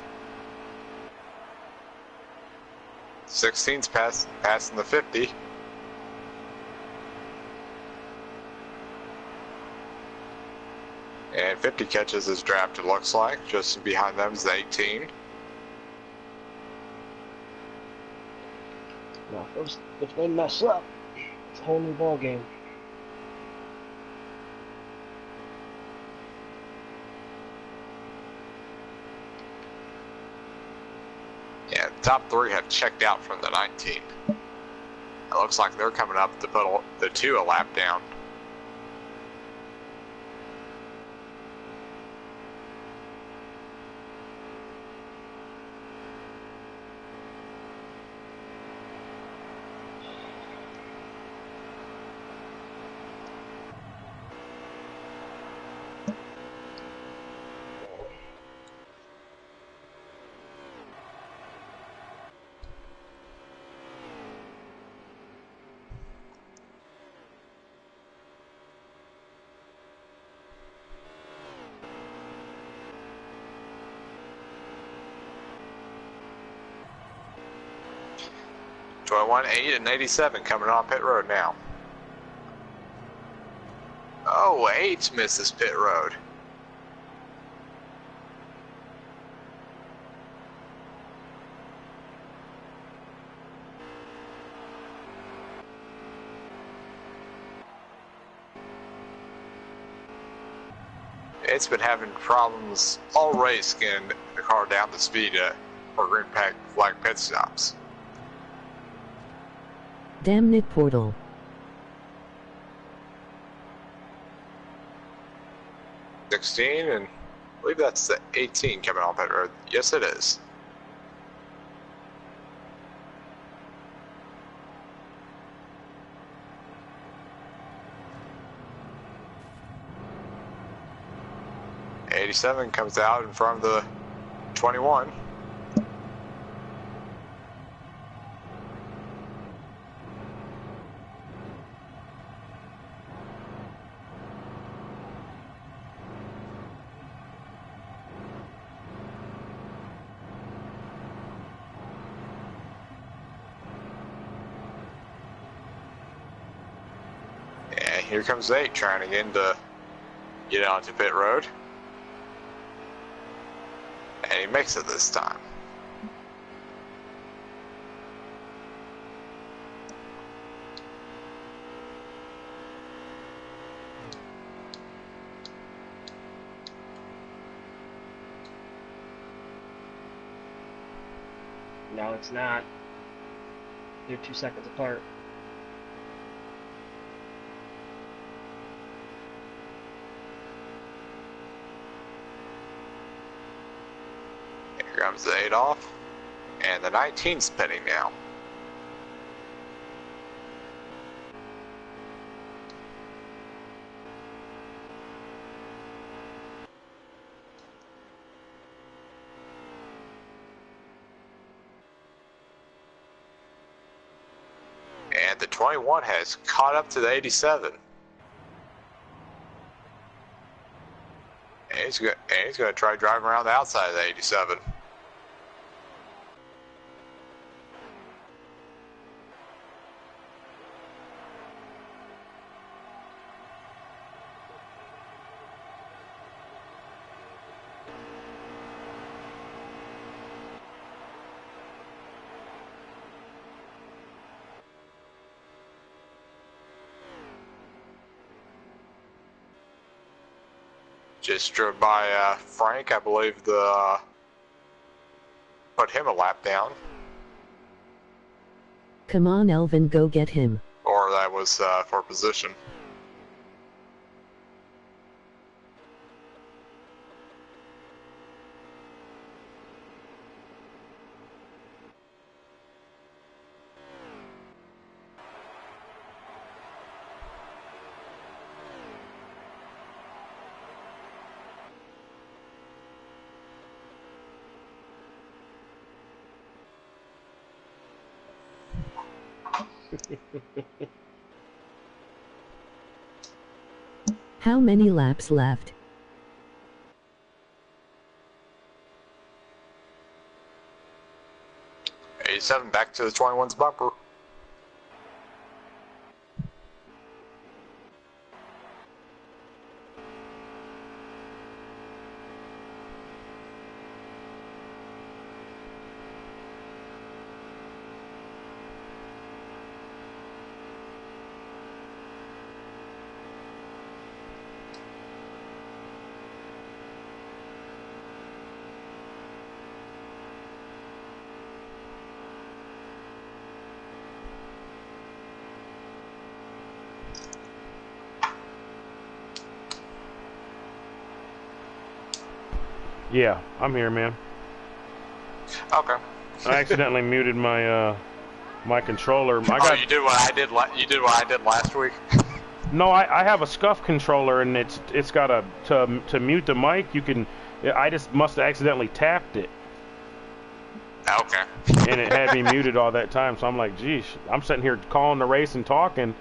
16's passing the 50. And 50 catches his draft, it looks like. Just behind them is the 18. Now, if they mess up, it's a whole new ball game. Yeah, the top 3 have checked out from the 19. It looks like they're coming up to put the 2 a lap down. So I want 8 and 87 coming on pit road now. Oh, 8 misses pit road. It's been having problems all race getting the car down the speed for green flag pit stops. Damn it, Portal. 16, and I believe that's the 18 coming off that road. Yes, it is. '87 comes out in front of the 21. Here comes 8 trying again to get onto pit road. And he makes it this time. No, it's not. They're 2 seconds apart. Here comes the 8 off, and the 19's pitting now. And the 21 has caught up to the 87. And he's going to try driving around the outside of the 87. Just drove by Frank, I believe put him a lap down. Come on, Elvin, go get him. Or that was for position. How many laps left? 87 back to the 21's bumper. Yeah, I'm here, man. Okay. I accidentally muted my my controller. You did what I did. You did what I did last week. No, I have a scuff controller, and it's got a to mute the mic. You can. I just must have accidentally tapped it. Okay. And it had me muted all that time. So I'm like, geez, I'm sitting here calling the race and talking.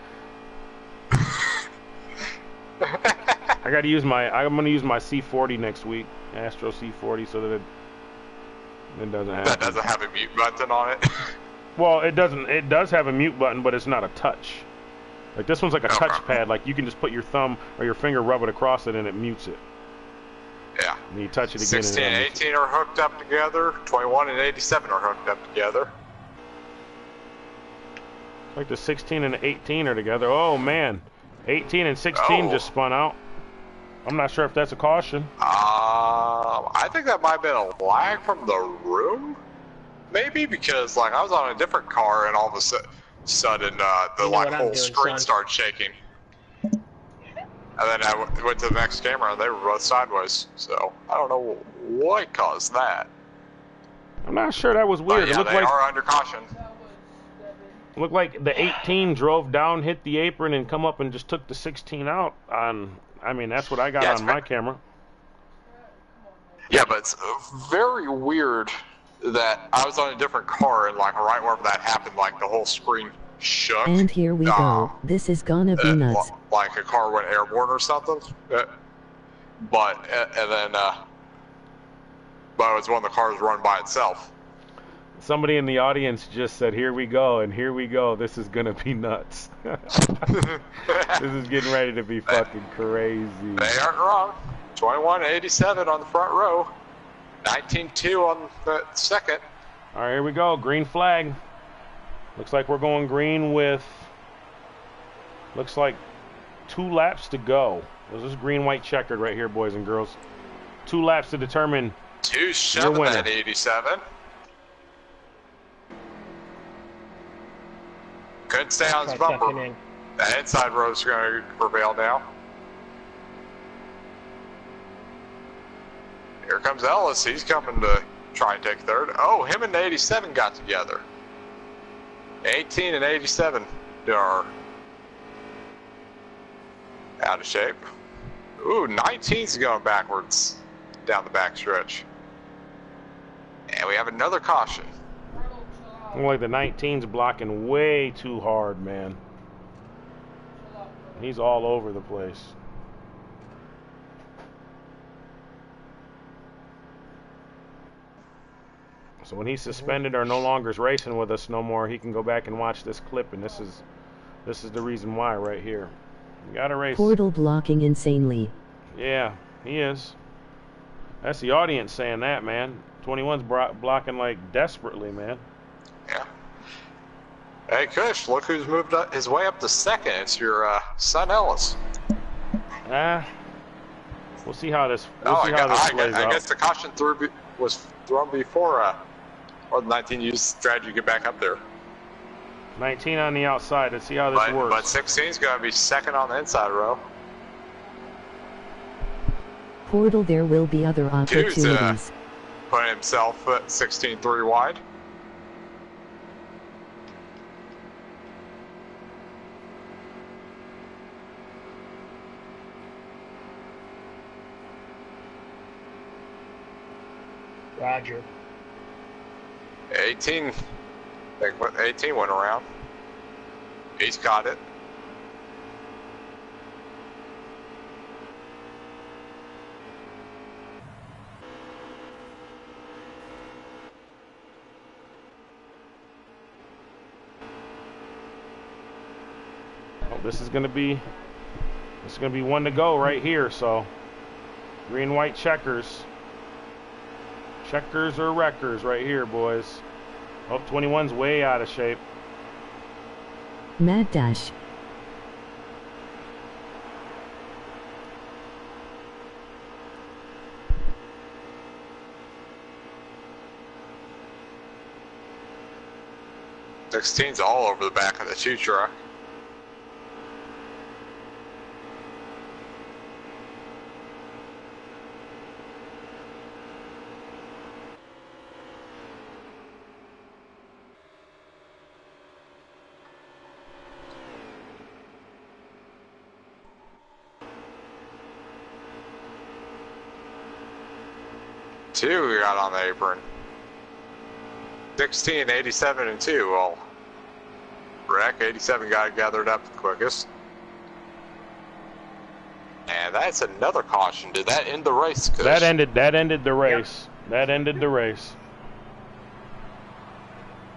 I got to use I'm going to use my C40 next week, Astro C40, so that it doesn't have. That doesn't have a mute button on it. Well, it doesn't. It does have a mute button, but it's not a touch. Like this one's like a touchpad. Like you can just put your thumb or your finger, rub it across it, and it mutes it. Yeah. And you touch it again. 16 and 18 are hooked up together. 21 and 87 are hooked up together. Like the 16 and 18 are together. Oh man, 18 and 16 just spun out. I'm not sure if that's a caution. I think that might have been a lag from the room, maybe, because like I was on a different car and all of a sudden the whole screen started shaking. And then I went to the next camera and they were both sideways. So I don't know what caused that. I'm not sure. That was weird. But yeah, they are under caution. It looked like the 18 drove down, hit the apron, and come up and just took the 16 out on. I mean, that's what I got on my camera. Yeah, but it's very weird that I was on a different car and like right wherever that happened, like the whole screen shook. And here we go. This is gonna be nuts. Like a car went airborne or something. But it was one of the cars run by itself. Somebody in the audience just said, "Here we go," and here we go. This is gonna be nuts. This is getting ready to be fucking crazy. They aren't wrong. 21.87 on the front row, 19.2 on the second. All right, here we go. Green flag. Looks like we're going green with. Looks like 2 laps to go. This is green-white checkered right here, boys and girls. 2 laps to determine. 2.7 at 87. Couldn't stay on his bumper. The inside row is going to prevail now. Here comes Ellis. He's coming to try and take third. Oh, him and 87 got together. 18 and 87 are out of shape. Ooh, 19's going backwards down the back stretch. And we have another caution. Boy, the 19's blocking way too hard, man. He's all over the place. So when he's suspended or no longer is racing with us no more, he can go back and watch this clip, and this is the reason why right here. You gotta race. Portal blocking insanely. Yeah, he is. That's the audience saying that, man. 21's blocking like desperately, man. Yeah. Hey, Kush, look who's moved up his way up to second. It's your son Ellis. We'll see how this. Plays out. I guess the caution was thrown before, or the 19 used strategy to get back up there. 19 on the outside. Let's see how this works. But 16's going to be second on the inside row. Portal, there will be other opportunities. Putting himself at 16.3 wide. Roger. 18. I think 18 went around. He's got it. this is gonna be one to go right here. So green, white checkers. Checkers or wreckers right here, boys. Oh, 21's way out of shape. Mad Dash. '16's all over the back of the 2 truck. Two we got on the apron. 16, 87, and 2. Well, wreck 87 got it gathered up the quickest. And that's another caution. Did that end the race? That ended the race. Yep. That ended the race.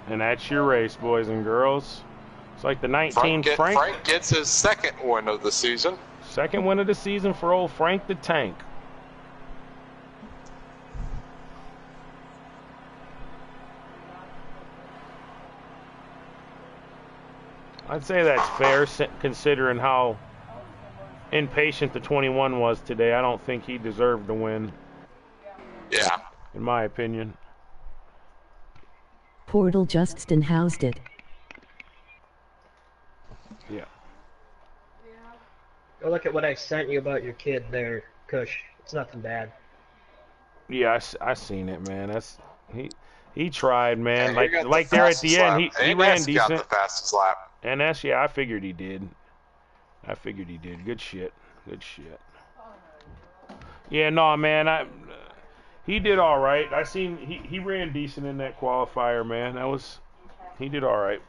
And that's your race, boys and girls. It's like the 19 Frank gets his second win of the season. Second win of the season for old Frank the Tank. I'd say that's fair considering how impatient the 21 was today. I don't think he deserved the win. Yeah. In my opinion. Portal Justin housed it. Yeah. Go look at what I sent you about your kid there, Kush. It's nothing bad. Yeah, I seen it, man. That's he tried, man. Like there at the end, he ran decent. Got the fastest lap. And that's, yeah, I figured he did. Good shit. Yeah, no, man, he did all right. I seen he ran decent in that qualifier, man. He did all right.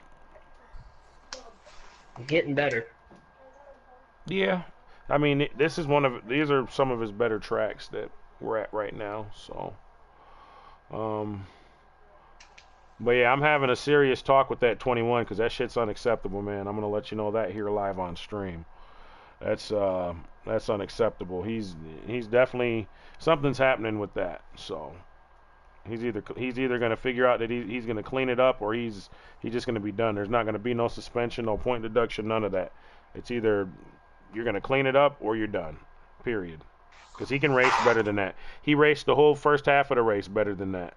Getting better. Yeah, I mean, these are some of his better tracks that we're at right now. So, but yeah, I'm having a serious talk with that 21 because that shit's unacceptable, man. I'm gonna let you know that here live on stream. That's unacceptable. He's definitely, something's happening with that. So he's either gonna figure out that he's gonna clean it up or he's just gonna be done. There's not gonna be no suspension, no point deduction, none of that. It's either you're gonna clean it up or you're done. Period. Because he can race better than that. He raced the whole first half of the race better than that.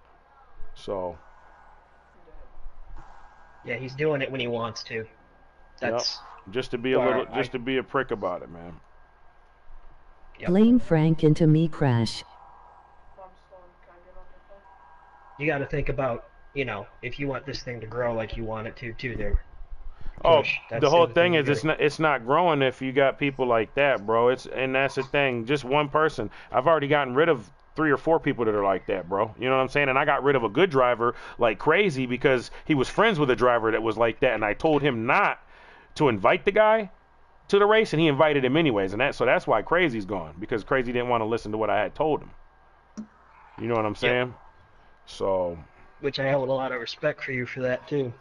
So. Yeah, he's doing it when he wants to. That's just to be a prick about it, man. Yep. Blame Frank into me crash. You got to think about, if you want this thing to grow like you want it to, too. There. Oh, the whole thing is it's not growing if you got people like that, bro. And that's the thing. Just one person. I've already gotten rid of 3 or 4 people that are like that, bro. You know what I'm saying? And I got rid of a good driver like crazy because he was friends with a driver that was like that, and I told him not to invite the guy to the race, and he invited him anyways. And so that's why Crazy's gone, because Crazy didn't want to listen to what I had told him. You know what I'm saying? Yeah. So. Which I hold a lot of respect for you for that too.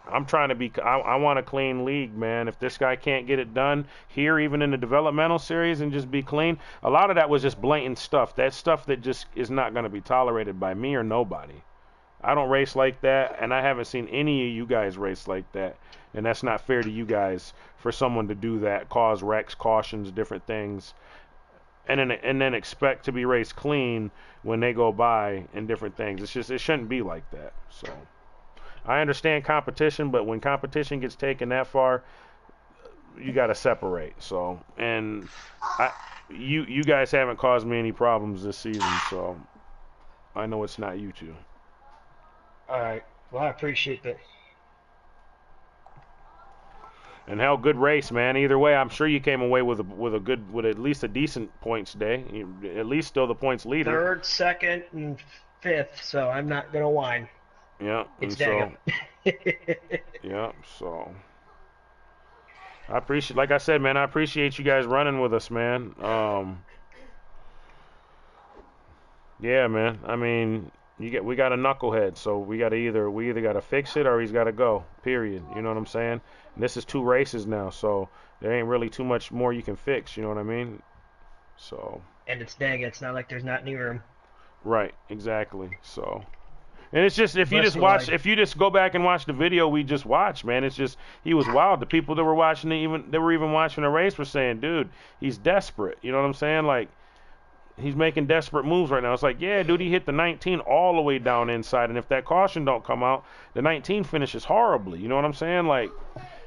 I'm trying to be. I want a clean league, man. If this guy can't get it done here, even in the developmental series, and just be clean, a lot of that was just blatant stuff. That stuff that just is not going to be tolerated by me or nobody. I don't race like that, and I haven't seen any of you guys race like that. And that's not fair to you guys for someone to do that, cause wrecks, cautions, different things, and then expect to be raced clean when they go by and different things. It shouldn't be like that. So. I understand competition, but when competition gets taken that far, you got to separate. So, and you guys haven't caused me any problems this season, so I know it's not you two. All right. Well, I appreciate that. And hell, good race, man. Either way, I'm sure you came away with at least a decent points day. At least still the points leader. 3rd, 2nd, and 5th. So I'm not gonna whine. Yeah, it's yeah, so I appreciate, like I said, man, I appreciate you guys running with us, man. Yeah, man. I mean, we got a knucklehead, so we either got to fix it or he's got to go. Period. You know what I'm saying? And this is 2 races now, so there ain't really too much more you can fix. You know what I mean? So. And it's Dega. It's not like there's not any room. Right. Exactly. So. And it's just if you just go back and watch the video we just watched, man, it's just he was wild. The people that were watching even watching the race were saying, dude, he's desperate. You know what I'm saying? Like. He's making desperate moves right now. It's like, yeah, dude, he hit the 19 all the way down inside, and if that caution don't come out, the 19 finishes horribly. You know what I'm saying? Like,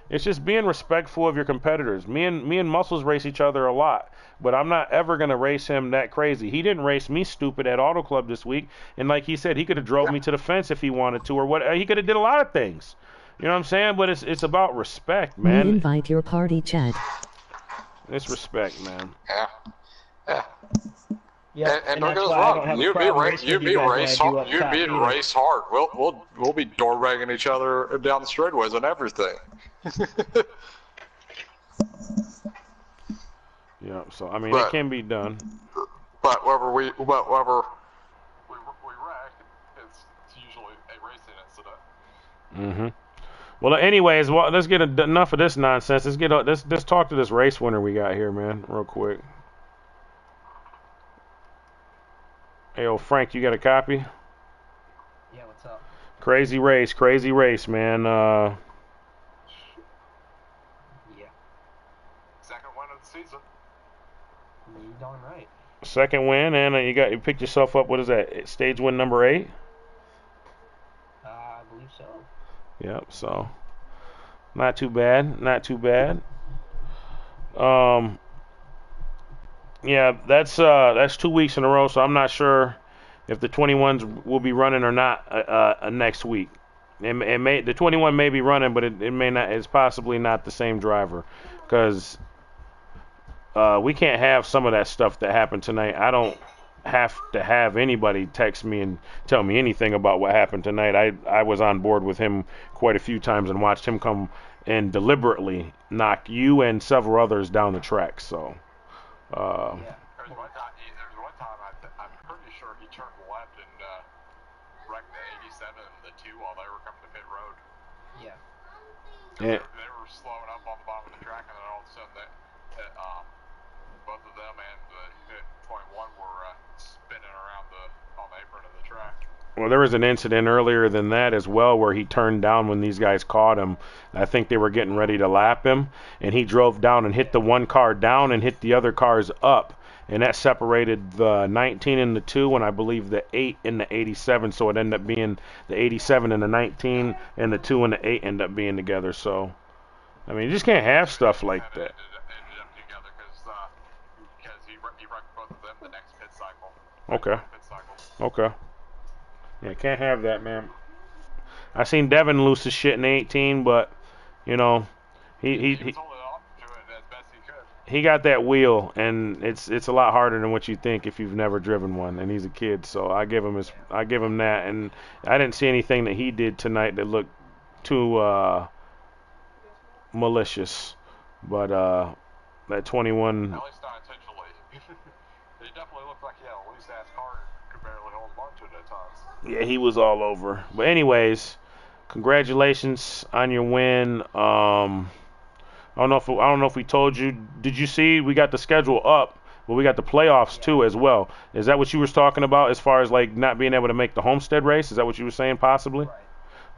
it's just being respectful of your competitors. Me and Muscles race each other a lot, but I'm not ever gonna race him that crazy. He didn't race me stupid at Auto Club this week, and like he said, he could have drove me to the fence if he wanted to, or what. He could have did a lot of things. You know what I'm saying? But it's about respect, man. We invite your party chat. It's respect, man. Yeah. Yeah. Yeah, and don't get us wrong. You being race hard. We'll be door ragging each other down the straightaways and everything. Yeah. So I mean, it can be done. But wherever we rag, it's usually a racing incident. Well, anyways, let's get enough of this nonsense. Let's talk to this race winner we got here, man, real quick. Hey, old Frank, you got a copy? Yeah, what's up? Crazy race, man. Yeah. Second win of the season. You darn right. Second win, and you picked yourself up. What is that? Stage win number 8? I believe so. Yep. So, not too bad. Yeah, that's 2 weeks in a row, so I'm not sure if the 21s will be running or not next week. The 21 may be running, but it may not. It's possibly not the same driver, because we can't have some of that stuff that happened tonight. I don't have to have anybody text me and tell me anything about what happened tonight. I was on board with him quite a few times and watched him come and deliberately knock you and several others down the track. So. There's one time I'm pretty sure he turned left and wrecked the 87 and the 2 while they were coming to pit road. Yeah. They were slowing up on the bottom of the track, and then all of a sudden both of them and the 21 were spinning around on the apron of the track. Well, there was an incident earlier than that as well where he turned down when these guys caught him. I think they were getting ready to lap him, and he drove down and hit the one car down and hit the other cars up, and that separated the 19 and the 2, and I believe the 8 and the 87, so it ended up being the 87 and the 19, and the 2 and the 8 end up being together. So, I mean, you just can't have stuff like that. Ended up together because he wrecked both of them the next pit cycle. Okay. Yeah, can't have that, man. I seen Devin lose his shit in 18, but you know, he got that wheel, and it's a lot harder than what you think if you've never driven one, and he's a kid. So I give him that, and I didn't see anything that he did tonight that looked too malicious, but that 21. At least not intentionally. He definitely looked like he had a loose ass car and could barely hold on to it at times. Yeah, he was all over. But anyways, congratulations on your win. I don't know if we told you. Did you see we got the schedule up, but we got the playoffs too as well. Is that what you were talking about as far as like not being able to make the Homestead race? Is that what you were saying possibly? Right.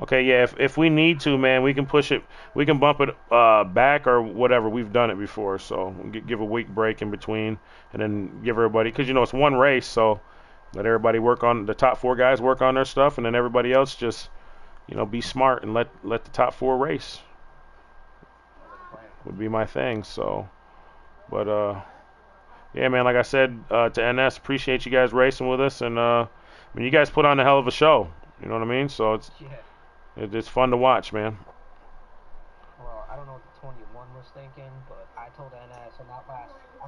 Okay, yeah. If we need to, man, we can push it. We can bump it back or whatever. We've done it before, so we'll give a week break in between, and then give everybody, because it's one race, so. Let everybody work on the top 4 guys work on their stuff, and then everybody else just, be smart and let the top 4 race. Would be my thing. So, but yeah, man. Like I said to NS, appreciate you guys racing with us, and you guys put on a hell of a show. You know what I mean? So it's fun to watch, man. Well, I don't know what the 21 was thinking, but I told NS on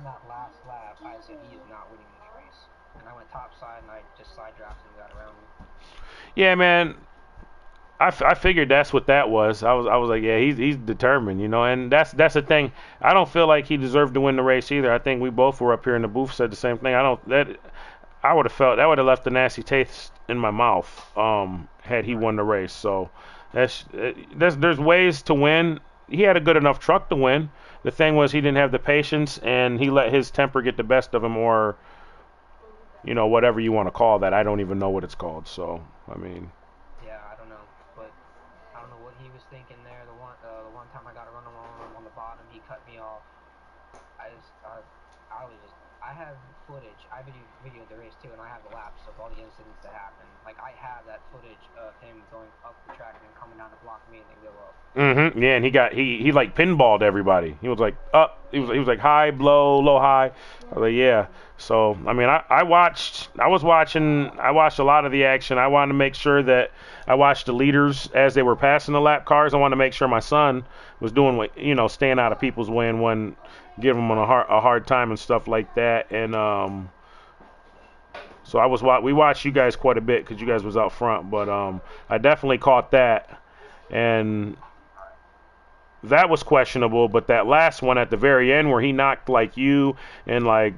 that last lap, I said he is not winning this race. And I went topside, and I just side drafted and got around him. Yeah, man. I figured that's what that was. I was like, yeah, he's determined, and that's the thing. I don't feel like he deserved to win the race either. I think we both were up here in the booth said the same thing. I would have felt that would have left a nasty taste in my mouth had he won the race. So there's ways to win. He had a good enough truck to win. The thing was he didn't have the patience, and he let his temper get the best of him, or whatever you want to call that. I don't even know what it's called. So I mean. Yeah, I don't know, but I don't know what he was thinking there. The one time I got to run him on the bottom, he cut me off. I have footage. I videoed the race too, and I have the laps of all the incidents that happened. Like, I have that footage of him going up the track and then coming down to block me and then go up. Yeah, and he like pinballed everybody. He was like up. He was like high, low, high. I was like, yeah. So I mean, I watched a lot of the action. I wanted to make sure that I watched the leaders as they were passing the lap cars. I wanted to make sure my son was doing what staying out of people's way and wasn't giving them a hard time and stuff like that. And so we watched you guys quite a bit because you guys was out front. But I definitely caught that, and that was questionable. But that last one at the very end where he knocked like you and like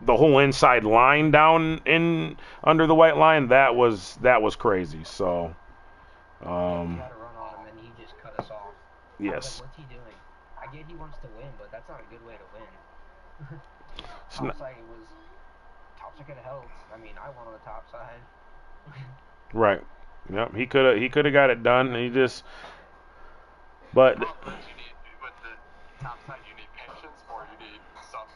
the whole inside line down in under the white line, that was crazy. So He had a run on him and he just cut us off. Yes. What's he doing? I get he wants to win, but that's not a good way to win. Topside could have held. I mean, I won on the top side. Right. Yep. He could have got it done. He just. But. With the top side, you need patience, or you need some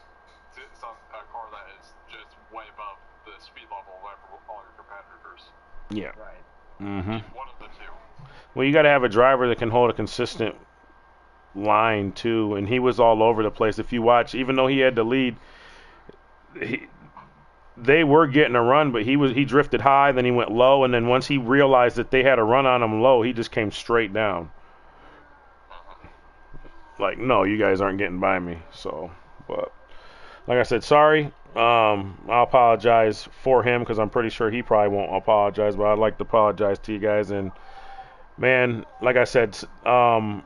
car that is just way above the speed level of all your competitors. Yeah. Right. Mm-hmm. One of the two. Well, you got to have a driver that can hold a consistent line too, and he was all over the place. If you watch, even though he had the lead, they were getting a run, but he drifted high, then he went low, and then once he realized that they had a run on him low, he just came straight down. Like, no, you guys aren't getting by me. So, but like I said, sorry. I'll apologize for him because I'm pretty sure he probably won't apologize, but I'd like to apologize to you guys. And man, like I said,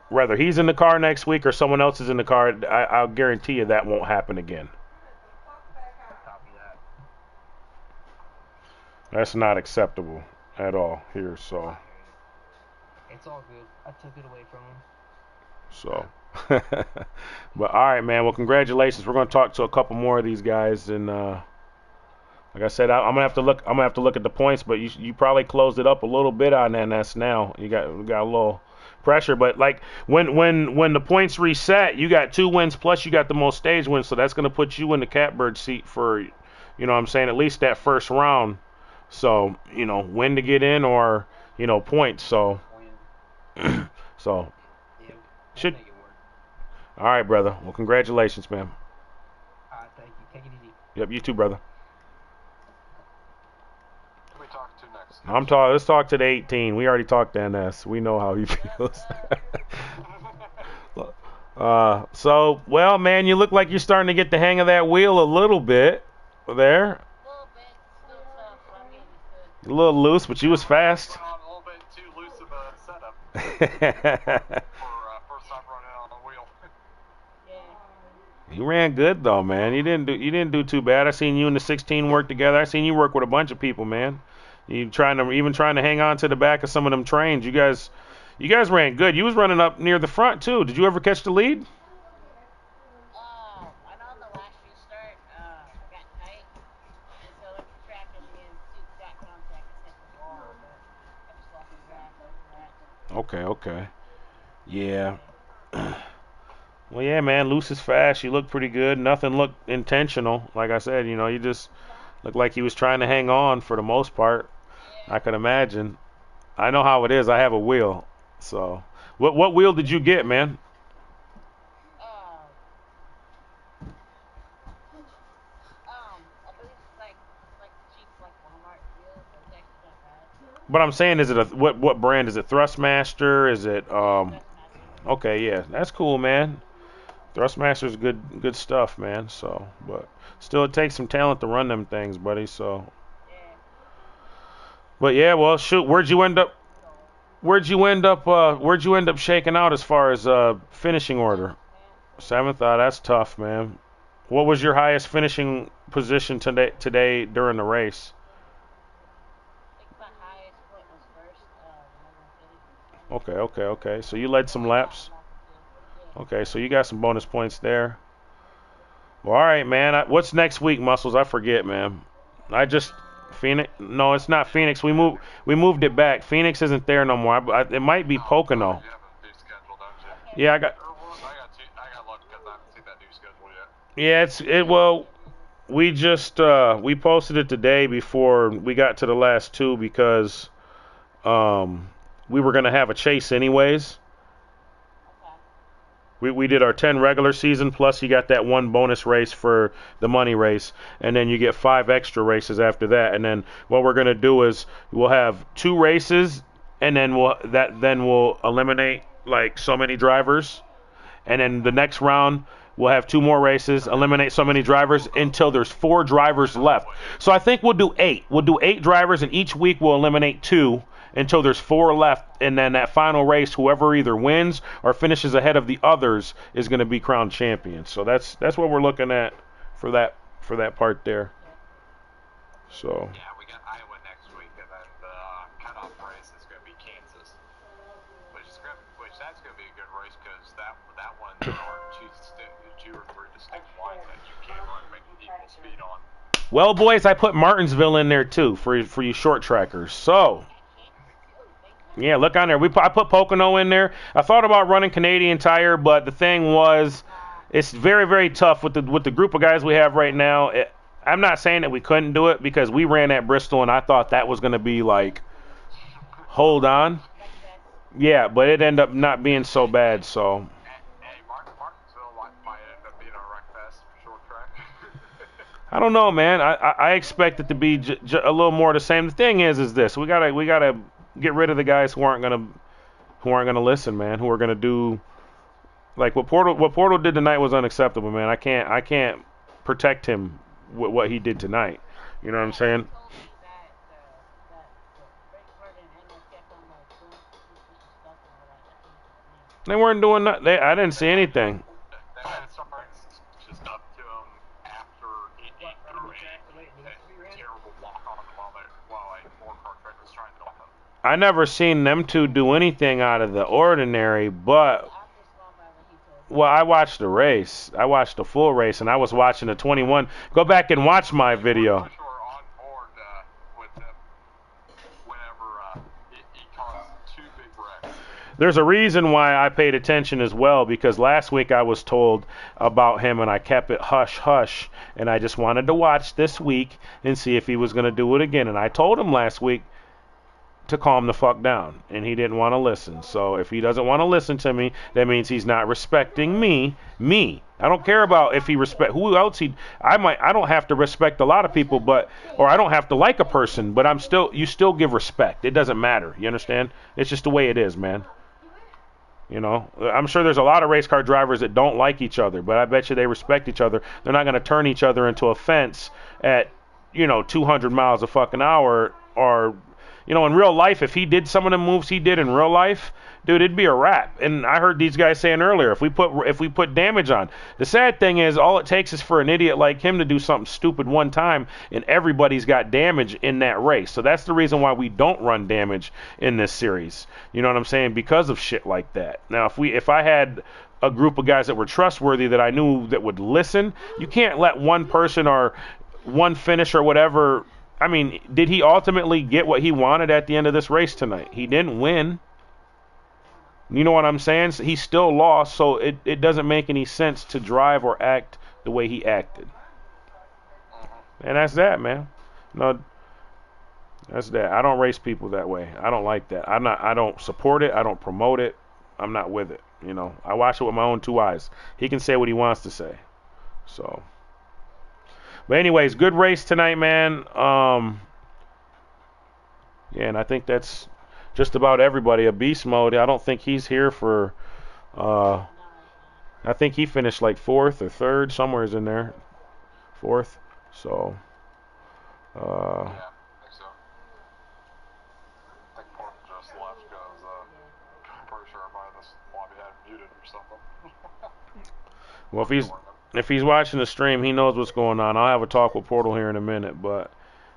whether he's in the car next week or someone else is in the car, I'll guarantee you that won't happen again. That's not acceptable at all here. So it's all good. I took it away from him. So, but all right, man. Well, congratulations. We're going to talk to a couple more of these guys, and like I said, I'm gonna have to look. I'm gonna have to look at the points, but you probably closed it up a little bit on NS now. We got a little pressure, but like when the points reset, you got 2 wins plus you got the most stage wins, so that's gonna put you in the catbird seat for, what I'm saying, at least that first round. So win to get in or points. So so. Should. All right, brother. Well, congratulations, man. Thank you. Take it easy. Yep, you too, brother. Who we talk to next? Let's talk to the 18. We already talked to NS. We know how he feels. So, well, man, you look like you're starting to get the hang of that wheel a little bit there. A little loose, but you was fast. A little bit too loose of a setup. You ran good though, man. You didn't do too bad. I seen you and the 16 work together. I seen you work with a bunch of people, man. You trying to hang on to the back of some of them trains. You guys ran good. You was running up near the front too. Did you ever catch the lead? I know on the last few start, I got tight, and so the track and me and two got contact and hit the wall, but I just lost the grass over that. Okay. Yeah. Well, yeah, man, loose is fast. You look pretty good. Nothing looked intentional. Like I said, you just looked like he was trying to hang on for the most part. I can imagine. I know how it is. I have a wheel. So, what wheel did you get, man? I believe it's like cheap, like Walmart wheel, but it's actually not bad. But I'm saying, is it what brand is it? Thrustmaster? Is it Okay, yeah, that's cool, man. Thrustmaster's good stuff, man. So, but still, it takes some talent to run them things, buddy. So, but yeah, well, shoot, where'd you end up shaking out as far as finishing order? 7th. That's tough, man. What was your highest finishing position today during the race? I think my highest point was first, Okay. So you led some laps. Okay, so you got some bonus points there. Well, all right, man. What's next week, Muscles? I forget, man. Phoenix. No, it's not Phoenix. We moved it back. Phoenix isn't there no more. It might be Pocono. Yeah, I got look because I haven't seen that new schedule yet. Yeah, well, we just we posted it today before we got to the last two because we were gonna have a chase anyways. We did our 10 regular season, plus you got that one bonus race for the money race, and then you get 5 extra races after that. And then what we're gonna do is we'll have 2 races, and then we'll eliminate like so many drivers, and then the next round we'll have 2 more races, eliminate so many drivers until there's 4 drivers left. So I think we'll do 8. We'll do 8 drivers, and each week we'll eliminate 2 until there's 4 left, and then that final race, whoever either wins or finishes ahead of the others is going to be crowned champion. So that's what we're looking at for that part there. So. Yeah, we got Iowa next week, and then the cutoff race is going to be Kansas, which that's going to be a good race because that one there are 2 or 3 distinct lines that you can't run equal speed on. Well, boys, I put Martinsville in there too for you short trackers. So. Yeah, look on there. I put Pocono in there. I thought about running Canadian Tire, but the thing was, it's very, very tough with the group of guys we have right now. I'm not saying that we couldn't do it because we ran at Bristol, and I thought that was going to be like, hold on. Yeah, but it ended up not being so bad. So. Hey, Martinsville might end up being a wreck fest for short track. I don't know, man. I expect it to be a little more the same. The thing is this: we gotta get rid of the guys who aren't gonna listen, man. Who are gonna do like what Portal did tonight was unacceptable, man. I can't protect him with what he did tonight. You know what I'm saying? They weren't doing nothing. I didn't see anything. They had somebody just up to him after he threw a terrible walk on him while a 4-car track was trying to help him. I never seen them two do anything out of the ordinary, but well, I watched the race. I watched the full race, and I was watching the 21. Go back and watch my video. On board with him whenever he caused 2 big wrecks. There's a reason why I paid attention as well, because last week I was told about him, and I kept it hush hush, and I just wanted to watch this week and see if he was going to do it again. And I told him last week to calm the fuck down, and he didn't want to listen. So if he doesn't want to listen to me, that means he's not respecting me. I don't care about if he respect who else I don't have to respect a lot of people, or I don't have to like a person, but you still give respect. It doesn't matter. You understand? It's just the way it is, man. You know, I'm sure there's a lot of race car drivers that don't like each other, but I bet you they respect each other. They're not going to turn each other into a fence at 200 miles a fucking hour, or in real life, if he did some of the moves he did in real life, dude, it'd be a wrap. And I heard these guys saying earlier, if we put damage on. The sad thing is, all it takes is for an idiot like him to do something stupid one time, and everybody's got damage in that race. So that's the reason why we don't run damage in this series. You know what I'm saying? Because of shit like that. Now, if I had a group of guys that were trustworthy that I knew that would listen, you can't let one person or one finish or whatever. I mean, did he ultimately get what he wanted at the end of this race tonight? He didn't win. You know what I'm saying? He still lost, so it doesn't make any sense to drive or act the way he acted. And that's that, man. No, that's that. I don't race people that way. I don't like that. I don't support it. I don't promote it. I'm not with it. I watch it with my own 2 eyes. He can say what he wants to say. So. But anyways, good race tonight, man. Yeah, and I think that's just about everybody. A beast mode. I don't think he's here for. I think he finished like 4th or 3rd, somewhere's in there. 4th. So. Yeah, I think so. I think Porter just left because I'm pretty sure everybody in this lobby had muted or something. Well, If he's watching the stream, he knows what's going on. I'll have a talk with Portal here in a minute, but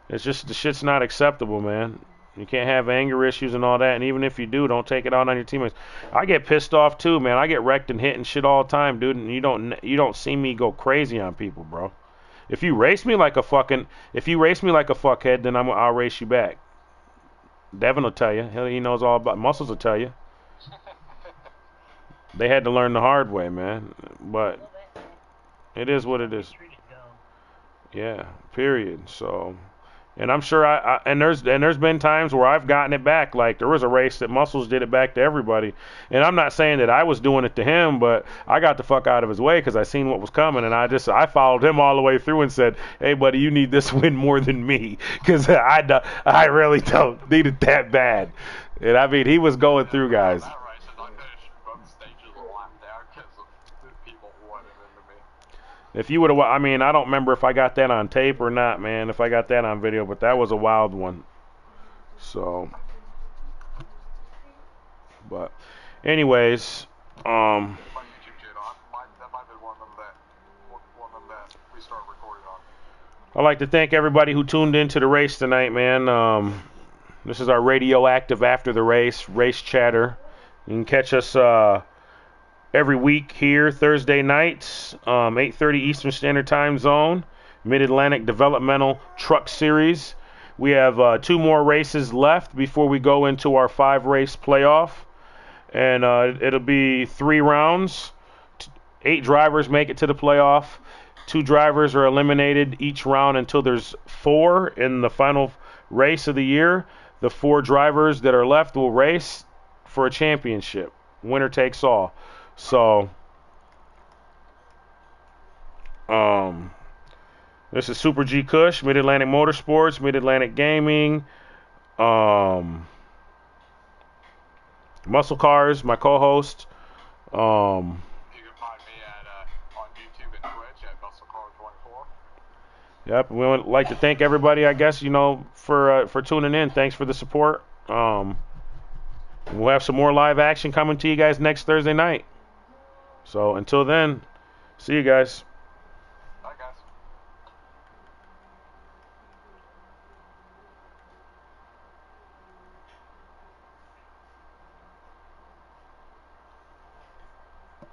it's just the shit's not acceptable, man. You can't have anger issues and all that, and even if you do, don't take it out on your teammates. I get pissed off too, man. I get wrecked and hit and shit all the time, dude, and you don't see me go crazy on people, bro. If you race me like a fuckhead, then I'll race you back. Devin will tell you. He knows all about Muscles will tell you. They had to learn the hard way, man. But it is what it is. Yeah, period. So, and I'm sure and there's been times where I've gotten it back. Like there was a race that Muscles did it back to everybody, and I'm not saying that I was doing it to him, but I got the fuck out of his way because I seen what was coming, and I followed him all the way through and said, "Hey, buddy, you need this win more than me because I really don't need it that bad." And I mean, he was going through, guys. If you would have, I mean, I don't remember if I got that on tape or not, man, if I got that on video, but that was a wild one. So, but, anyways, I'd like to thank everybody who tuned into the race tonight, man. This is our radioactive after the race chatter. You can catch us, every week here, Thursday nights, 8:30 Eastern Standard Time Zone, Mid-Atlantic Developmental Truck Series. We have 2 more races left before we go into our 5-race playoff. And it'll be 3 rounds. 8 drivers make it to the playoff. 2 drivers are eliminated each round until there's 4 in the final race of the year. The 4 drivers that are left will race for a championship. Winner takes all. So, this is Super G Kush, Mid-Atlantic Motorsports, Mid-Atlantic Gaming, Muscle Cars, my co-host. You can find me on YouTube and Twitch at Muscle Cars 24. Yep, we would like to thank everybody, I guess, for tuning in. Thanks for the support. We'll have some more live action coming to you guys next Thursday night. So until then, see you guys.